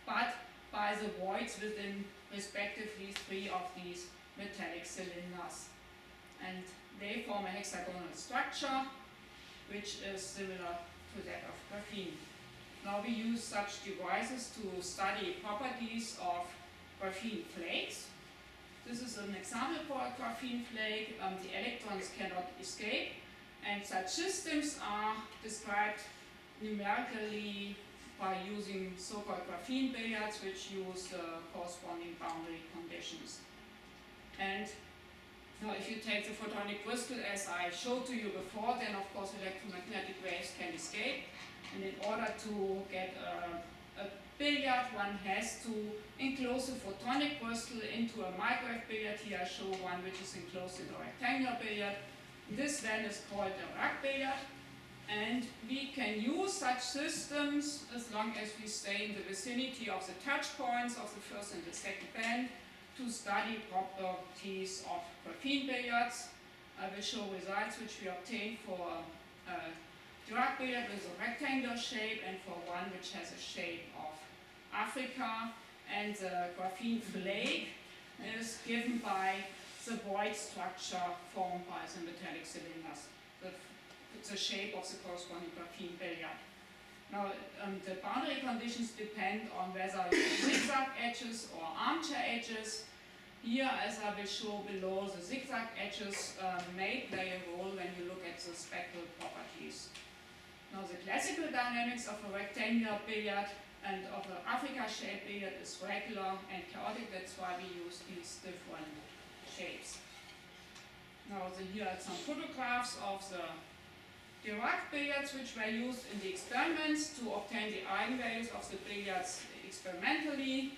but by the voids within respectively three of these metallic cylinders. And they form a hexagonal structure, which is similar to that of graphene. Now we use such devices to study properties of graphene flakes. This is an example for a graphene flake. The electrons cannot escape. And such systems are described numerically by using so-called graphene billiards, which use the corresponding boundary conditions. And now if you take the photonic crystal as I showed to you before, then of course electromagnetic waves can escape. And in order to get a billiard, one has to enclose the photonic crystal into a microwave billiard. Here I show one which is enclosed in a rectangular billiard. This then is called a Dirac billiard, and we can use such systems as long as we stay in the vicinity of the touch points of the first and the second band to study properties of graphene billiards. I will show results which we obtained for Dirac billiard with a rectangular shape and for one which has a shape of Africa, and the graphene flake is given by the void structure formed by the metallic cylinders, the shape of the corresponding graphene billiard. Now, the boundary conditions depend on whether you have zigzag edges or armchair edges. Here, as I will show below, the zigzag edges may play a role when you look at the spectral properties. Now, the classical dynamics of a rectangular billiard and of the Africa-shaped billiard is regular and chaotic. That's why we use these different shapes. Now, here are some photographs of the Dirac billiards which were used in the experiments to obtain the eigenvalues of the billiards experimentally.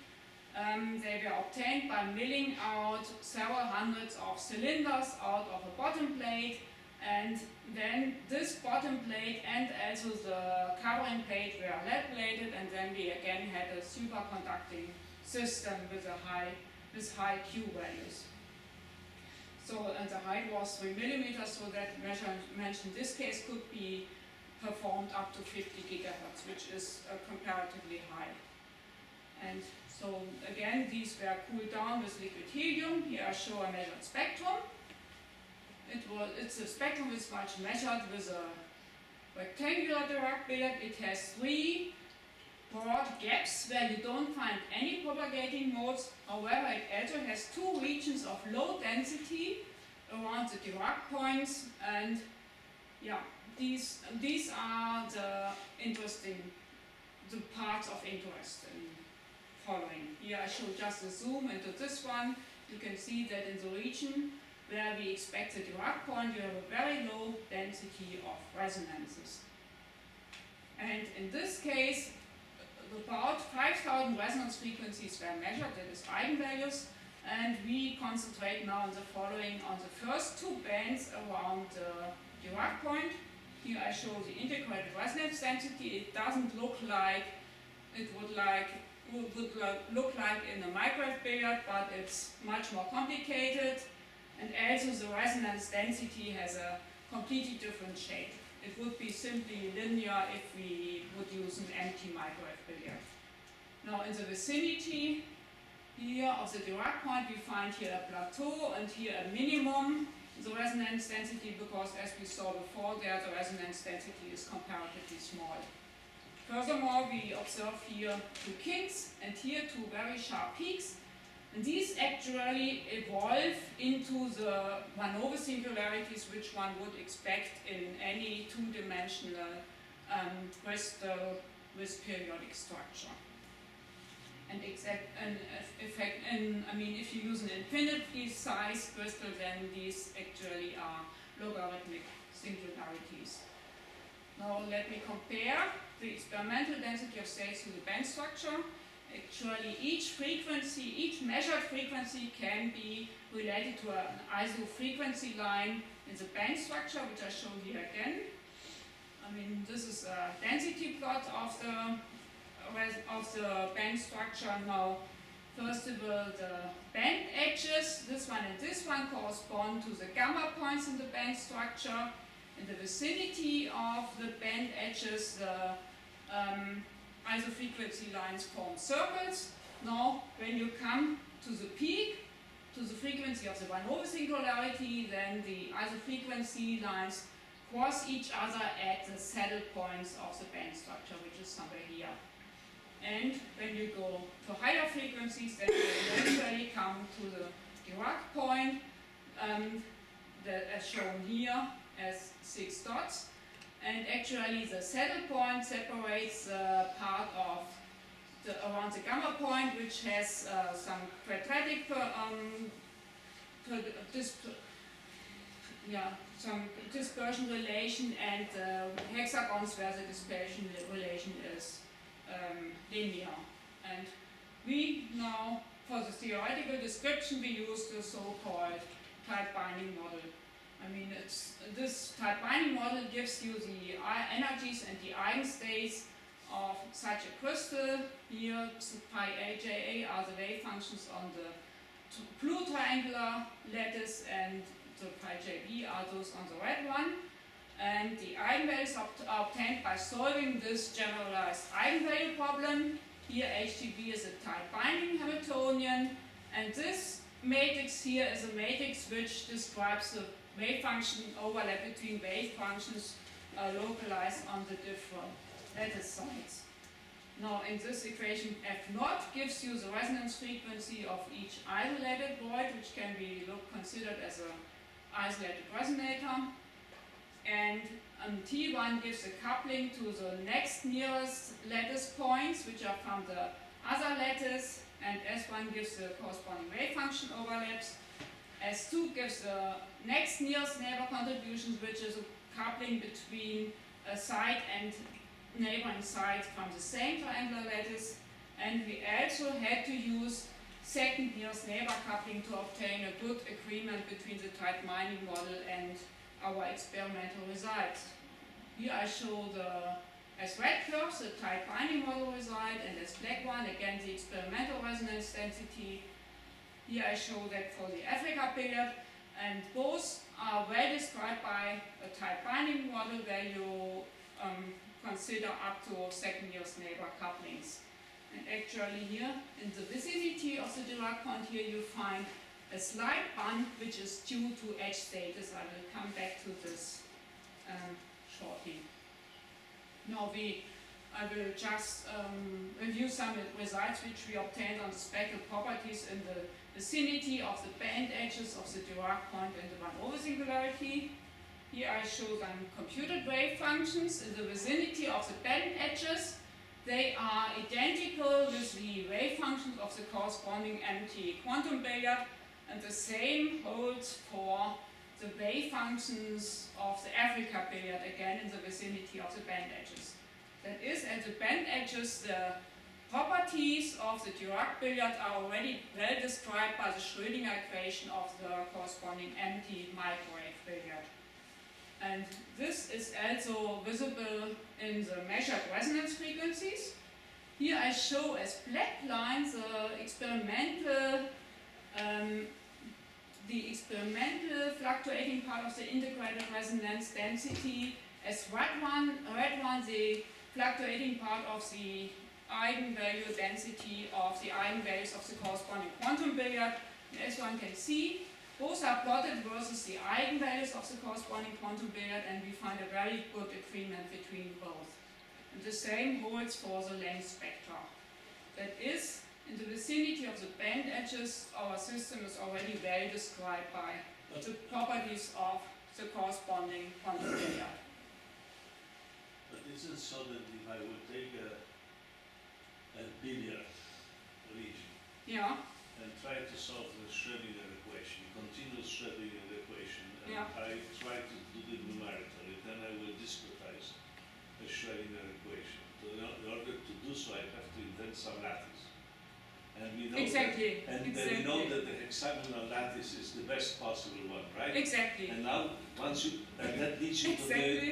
They were obtained by milling out several hundreds of cylinders out of a bottom plate, and then this bottom plate and also the covering plate were lead plated, and then we again had a superconducting system with high Q values. So, and the height was 3 millimeters, so that measurement in this case could be performed up to 50 gigahertz, which is comparatively high. And so again, these were cooled down with liquid helium. Here I show a measured spectrum. It's a spectrum which was measured with a rectangular Dirac billiard. It has 3 broad gaps where you don't find any propagating modes. However, it also has 2 regions of low density around the Dirac points, and yeah, these are the parts of interest in following. Here I show just a zoom into this one. You can see that in the region where we expect the Dirac point, you have a very low density of resonances. And in this case, about 5,000 resonance frequencies were measured, that is eigenvalues, and we concentrate now on the following, on the first 2 bands around the Dirac point. Here I show the integrated resonance density. It doesn't look like it would look like in a microwave billiard, but it's much more complicated, and also the resonance density has a completely different shape. It would be simply linear if we would use an empty microwave billiard. Now, in the vicinity here of the Dirac point, we find here a plateau and here a minimum the resonance density, because as we saw before there, the resonance density is comparatively small. Furthermore, we observe here 2 kinks and here 2 very sharp peaks, and these actually evolve into the van over singularities which one would expect in any 2-dimensional crystal with periodic structure. And if you use an infinitely sized crystal, then these actually are logarithmic singularities. Now let me compare the experimental density of states to the band structure. Actually, each measured frequency can be related to an ISO frequency line in the band structure, which I show here again. This is a density plot of the band structure. Now, first of all, the band edges, this one and this one, correspond to the gamma points in the band structure. In the vicinity of the band edges, the isofrequency lines form circles. Now, when you come to the peak, to the frequency of the van over singularity, then the isofrequency lines cross each other at the saddle points of the band structure, which is somewhere here. And when you go to higher frequencies, then you eventually come to the Dirac point, as shown here as 6 dots. And actually the saddle point separates the part of around the gamma point, which has some quadratic some dispersion relation, and hexagons where the dispersion relation is linear. And we now, for the theoretical description, we use the so-called tight binding model. This tight binding model gives you the energies and the eigenstates of such a crystal. Here, pi A, J, A are the wave functions on the blue triangular lattice, and the pi J, B are those on the red one. And the eigenvalues are obtained by solving this generalized eigenvalue problem. Here HTB is a tight binding Hamiltonian, and this matrix here is a matrix which describes the wave function overlap between wave functions localized on the different lattice sites. Now in this equation F0 gives you the resonance frequency of each isolated void, which can be considered as an isolated resonator. And T1 gives a coupling to the next nearest lattice points, which are from the other lattice, and S1 gives the corresponding wave function overlaps. S2 gives the next nearest neighbor contributions, which is a coupling between a site and neighboring sites from the same triangular lattice. And we also had to use second nearest neighbor coupling to obtain a good agreement between the tight binding model and our experimental results. Here I show as red curves the tight binding model result, and as black one again the experimental resonance density. Here I show that for the Africa billiard, and both are well described by a tight binding model where you consider up to second nearest neighbor couplings. And actually here in the vicinity of the Dirac point here you find a slight bump which is due to edge status. I will come back to this shortly. Now I will just review some results which we obtained on the spectral properties in the vicinity of the band edges of the Dirac point and the one-over singularity. Here I show some computed wave functions in the vicinity of the band edges. They are identical with the wave functions of the corresponding empty quantum billiard, and the same holds for the wave functions of the Africa billiard, again in the vicinity of the band edges. That is, at the band edges, the properties of the Dirac billiard are already well described by the Schrödinger equation of the corresponding empty microwave billiard. And this is also visible in the measured resonance frequencies. Here I show as black lines the experimental fluctuating part of the integrated resonance density, as red one the fluctuating part of the eigenvalue density of the eigenvalues of the corresponding quantum billiard. And as one can see, both are plotted versus the eigenvalues of the corresponding quantum billiard, and we find a very good agreement between both. And the same holds for the length spectra. That is, in the vicinity of the band edges, our system is already well described by the properties of the corresponding quantum billiard.
But is it so that if I would take a billiard region and try to solve the Schrödinger equation, continuous Schrödinger equation, and I try to do the numerically, then I will discretize the Schrödinger equation. So in order to do so, I have to invent some lattice. And we know
Exactly.
Then we know that the hexagonal lattice is the best possible one, right?
Exactly.
And now, and that leads you to the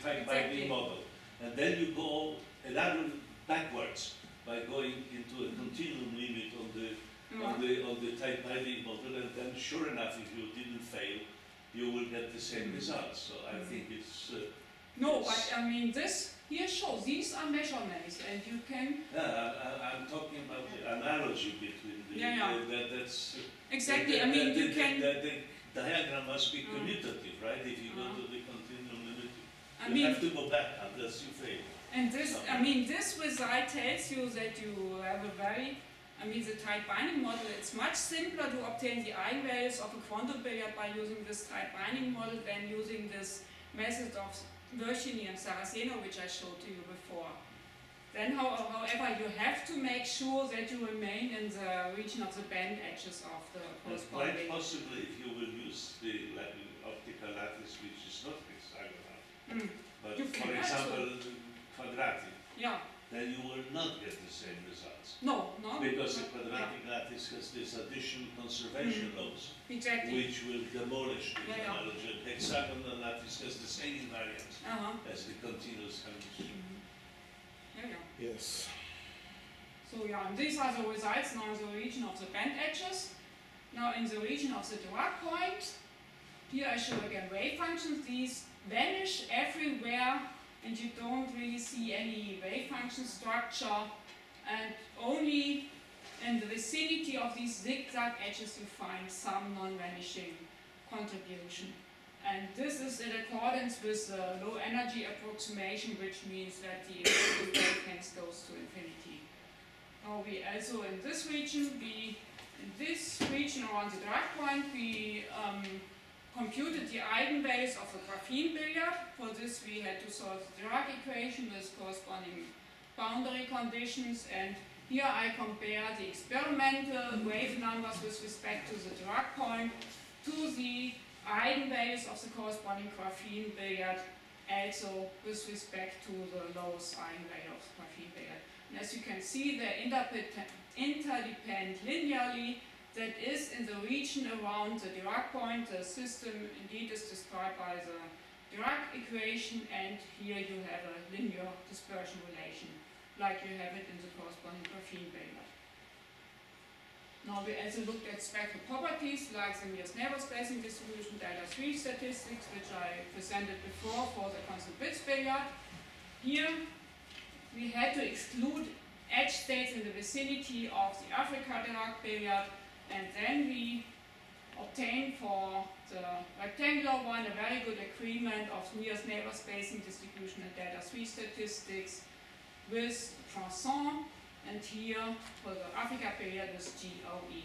tight binding model. And then you go another backwards by going into a continuum limit on the tight binding model, and then sure enough, if you didn't fail, you will get the same results. So I think it's
but I mean this here shows these are measurements, and you can.
I'm talking about the analogy between the that's
exactly.
The,
I mean
the,
you can.
The diagram must be commutative, right? If you go to the continuum limit, you have to go back unless you fail.
And this, I mean, this result tells you that you have a very, the tight binding model, it's much simpler to obtain the eigenvalues of a quantum billiard by using this tight binding model than using this method of Vergini and Saraceno, which I showed to you before. Then, however, you have to make sure that you remain in the region of the band edges of the corresponding.
Quite possibly, if you will use the optical lattice, which is not hexagonal, but for example, quadratic, then you will not get the same results.
No.
Because the quadratic lattice has this additional conservation laws,
exactly,
which will demolish the analogy. Hexagonal lattice has the same invariance as the continuous Hamiltonian.
Yes.
So and these are the results now in the region of the band edges. Now in the region of the Dirac point, Here I show again wave functions. These vanish everywhere and you don't really see any wave function structure, and only in the vicinity of these zigzag edges you find some non-vanishing contribution. And this is in accordance with the low energy approximation, which means that the effective wavelength goes to infinity. Now we also in this region around the Dirac point, we computed the eigenvalues of the graphene billiard. For this we had to solve the Dirac equation with corresponding boundary conditions, and here I compare the experimental wave numbers with respect to the Dirac point to the eigenvalues of the corresponding graphene billiard, also with respect to the lowest eigenvalue of the graphene billiard. And as you can see, they interdepend linearly. That is in the region around the Dirac point. The system indeed is described by the Dirac equation, and here you have a linear dispersion relation, like you have it in the corresponding graphene billiard. Now we also looked at spectral properties like the nearest neighbor spacing distribution, delta 3 statistics, which I presented before for the constant bits billiard. Here we had to exclude edge states in the vicinity of the Africa Dirac billiard, and then we obtained for the rectangular one a very good agreement of nearest neighbor spacing distribution and delta 3 statistics with Poisson, and here for the Africa billiard with GOE.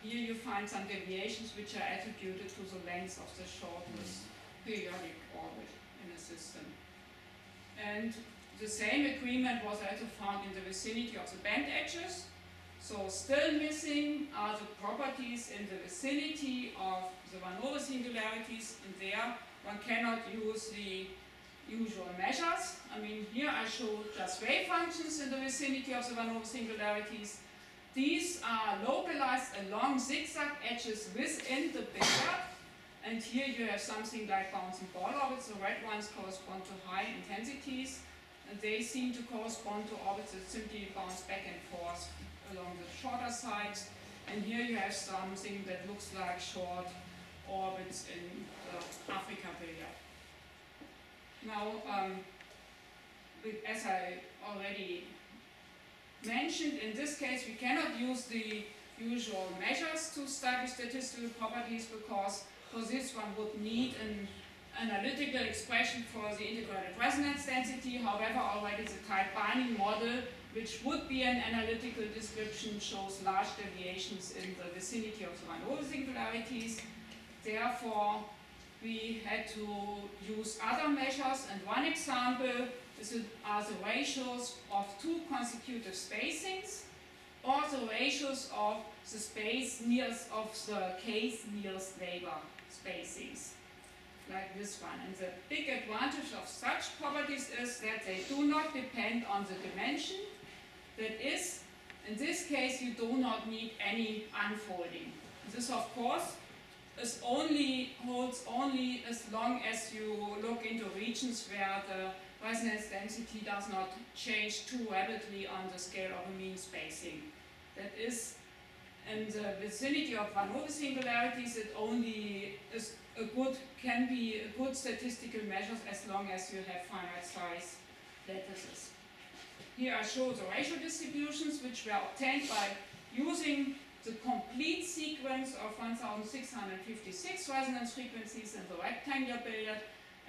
Here you find some deviations which are attributed to the length of the shortest periodic orbit in the system. And the same agreement was also found in the vicinity of the band edges. So still missing are the properties in the vicinity of the van Hove singularities, and there one cannot use the usual measures. I mean, here I show just wave functions in the vicinity of the van Hove singularities. These are localized along zigzag edges within the billiard, and here you have something like bouncing ball orbits. The red ones correspond to high intensities, and they seem to correspond to orbits that simply bounce back and forth along the shorter sides. And here you have something that looks like short orbits in the Africa billiard. Now, as I already mentioned, in this case we cannot use the usual measures to study statistical properties, because for this one would need an analytical expression for the integrated resonance density. However, already the type binding model, which would be an analytical description, shows large deviations in the vicinity of the van Hove singularities. Therefore, we had to use other measures, and one example are the ratios of two consecutive spacings, or the ratios of the space nearest of the case nearest neighbor spacings, like this one. And the big advantage of such properties is that they do not depend on the dimension. That is, in this case, you do not need any unfolding. This, of course, holds only as long as you look into regions where the resonance density does not change too rapidly on the scale of a mean spacing. That is, in the vicinity of van Hove singularities, it only is can be a good statistical measure as long as you have finite size lattices. Here I show the ratio distributions, which were obtained by using the complete sequence of 1656 resonance frequencies in the rectangular billiard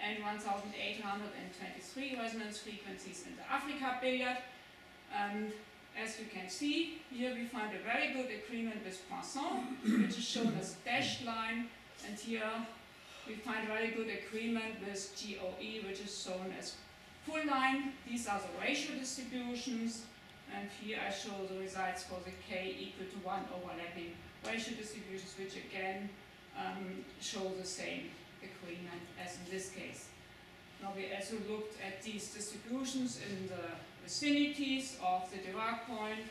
and 1823 resonance frequencies in the Africa billiard. And as you can see, here we find a very good agreement with Poisson, which is shown as dashed line, and here we find a very good agreement with GOE, which is shown as full line. These are the ratio distributions, and here I show the results for the K equal to 1 overlapping ratio distributions, which again show the same agreement as in this case. Now we also looked at these distributions in the vicinities of the Dirac point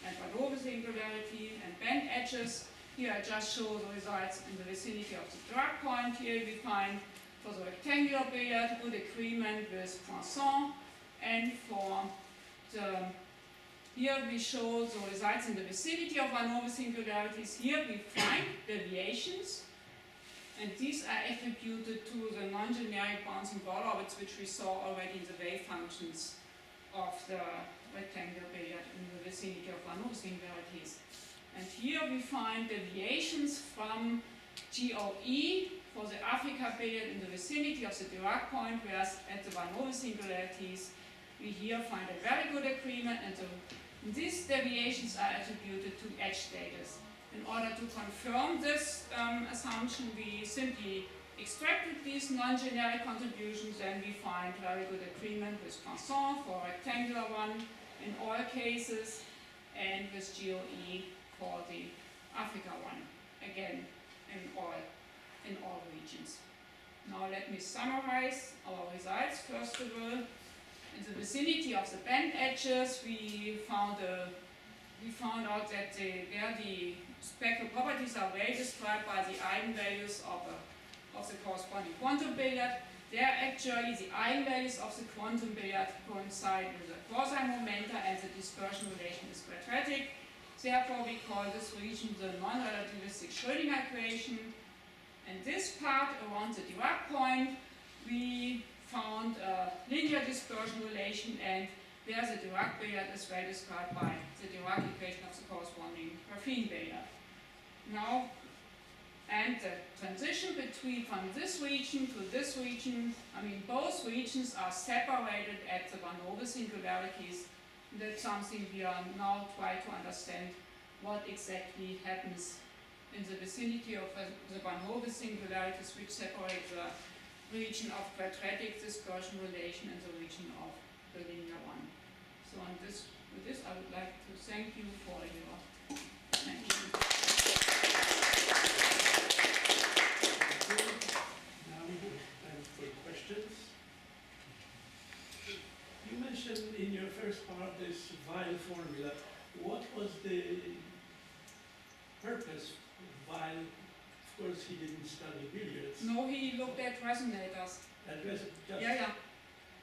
and van Hove singularity and band edges. Here I just show the results in the vicinity of the Dirac point. Here we find for the rectangular billiard good agreement with Poisson, and for the here we show the results in the vicinity of van Hove singularities. Here we find deviations, And these are attributed to the non-generic bouncing ball orbits, which we saw already in the wave functions of the rectangular billiard in the vicinity of Van Hoff singularities. And here we find deviations from GOE for the Africa billiard in the vicinity of the Dirac point, whereas at the Van Hoff singularities we here find a very good agreement, and these deviations are attributed to edge status. In order to confirm this assumption, we simply extracted these non-generic contributions, and we find very good agreement with Poisson for a rectangular one in all cases, and with GOE for the Africa one, again in all regions. Now let me summarize our results. First of all, in the vicinity of the band edges, we found out that where the spectral properties are well described by the eigenvalues of the corresponding quantum billiard, there actually the eigenvalues of the quantum billiard coincide with the quasi-momenta, and the dispersion relation is quadratic. Therefore, we call this region the non-relativistic Schrödinger equation. And this part around the Dirac point, we found a linear dispersion relation, and there the Dirac billiard is well described by the Dirac equation of the corresponding graphene billiard. Now, and the transition from this region to this region, I mean both regions are separated at the Van Hoff singularities. That's something we are now trying to understand what exactly happens in the vicinity of the Van Hoff singularities, which separate the region of quadratic dispersion relation and the region of the linear one. So with this I would like to thank you for your attention.
Now we have time for questions. You mentioned in your first part this Weil formula. What was the purpose of Weil? Of course, he didn't study billiards.
No, he looked at resonators. Yeah.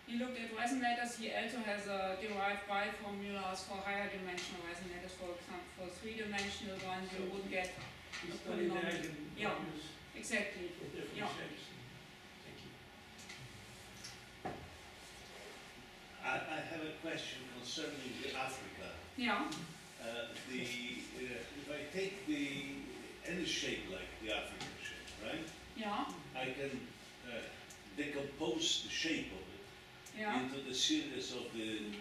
He looked at resonators. He also has derived Weil formulas for higher dimensional resonators. For example, for three-dimensional ones, you would get
He
a
studied the
polynomial. Yeah,
eigenvalues
exactly.
for different
Yeah.
shapes. Thank you.
I have a question concerning the Africa.
Yeah.
If I take any shape like the African shape, right?
Yeah.
I can decompose the shape of it
Yeah.
into the series of the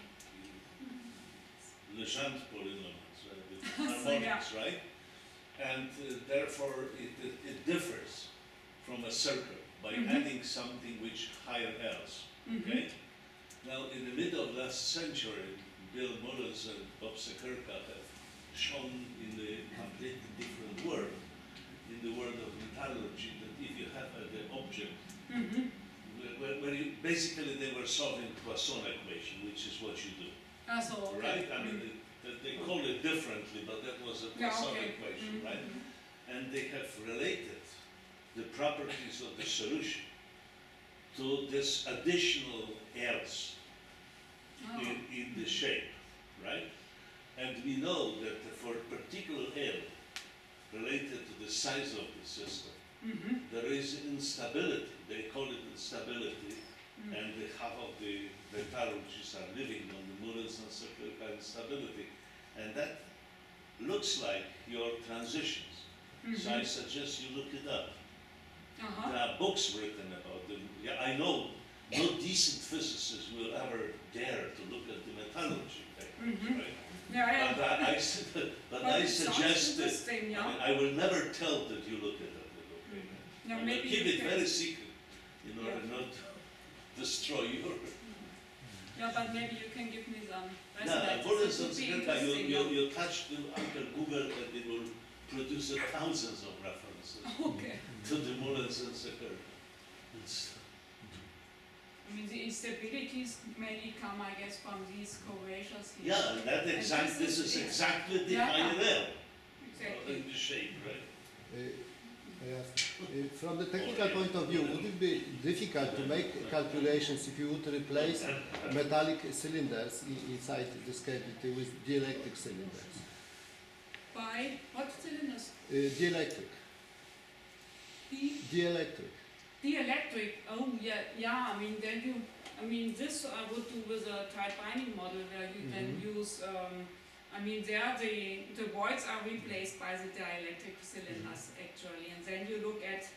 Legendre polynomials, the harmonics, right? And therefore it differs from a circle by adding something which higher else, okay? Now, in the middle of last century, Bill Mullins and Bob Sekerka have shown in a completely different world, in the world of metallurgy, that if you have the object, where you, basically they were solving Poisson equation, which is what you do,
So,
right? I mean, they call it differently, but that was a Poisson equation, right? And they have related the properties of the solution to this additional else in the shape, right? And we know that for a particular L related to the size of the system, there is instability. They call it instability, and the half of the metallurgists are living on the Mullins and Sekerka instability, and that looks like your transitions. So I suggest you look it up. There are books written about them. Yeah, I know no decent physicist will ever dare to look at the metallurgy papers, right?
Yeah,
But I suggest that
yeah.
I mean, I will never tell that you look at it. Okay?
Yeah,
I will
maybe
keep
you
it
can-
very secret in order not to destroy your.
Yeah, but maybe you can give me some
No,
resonators.
for
It
instance,
would be interesting,
you touch the Uncle Google and it will produce thousands of references
Okay.
to the Mullins and Sekerka.
I mean, the instabilities mainly come, I guess, from these curvatures here.
Yeah, and that this is exactly the
Yeah.
higher L
Exactly.
in the shape, right?
Yes. From the technical point of view, would it be difficult to make calculations if you would replace metallic cylinders inside this cavity with dielectric cylinders?
By what cylinders?
Dielectric.
The
Dielectric.
Dielectric, oh yeah, I mean then you, I mean this I would do with a tight binding model where you then use, I mean there the voids are replaced by the dielectric cylinders actually, and then you look at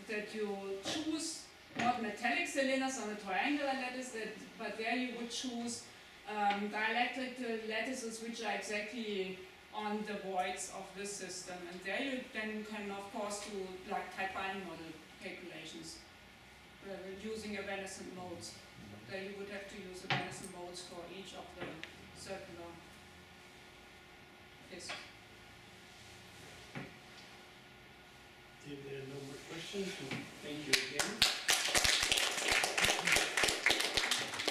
that you choose not metallic cylinders on a triangular lattice, but there you would choose dielectric lattices which are exactly on the voids of this system, and there you then can of course do like tight binding model calculations using evanescent modes. There you would have to use evanescent modes for each of the circular disks.
If there are no more questions, thank you again.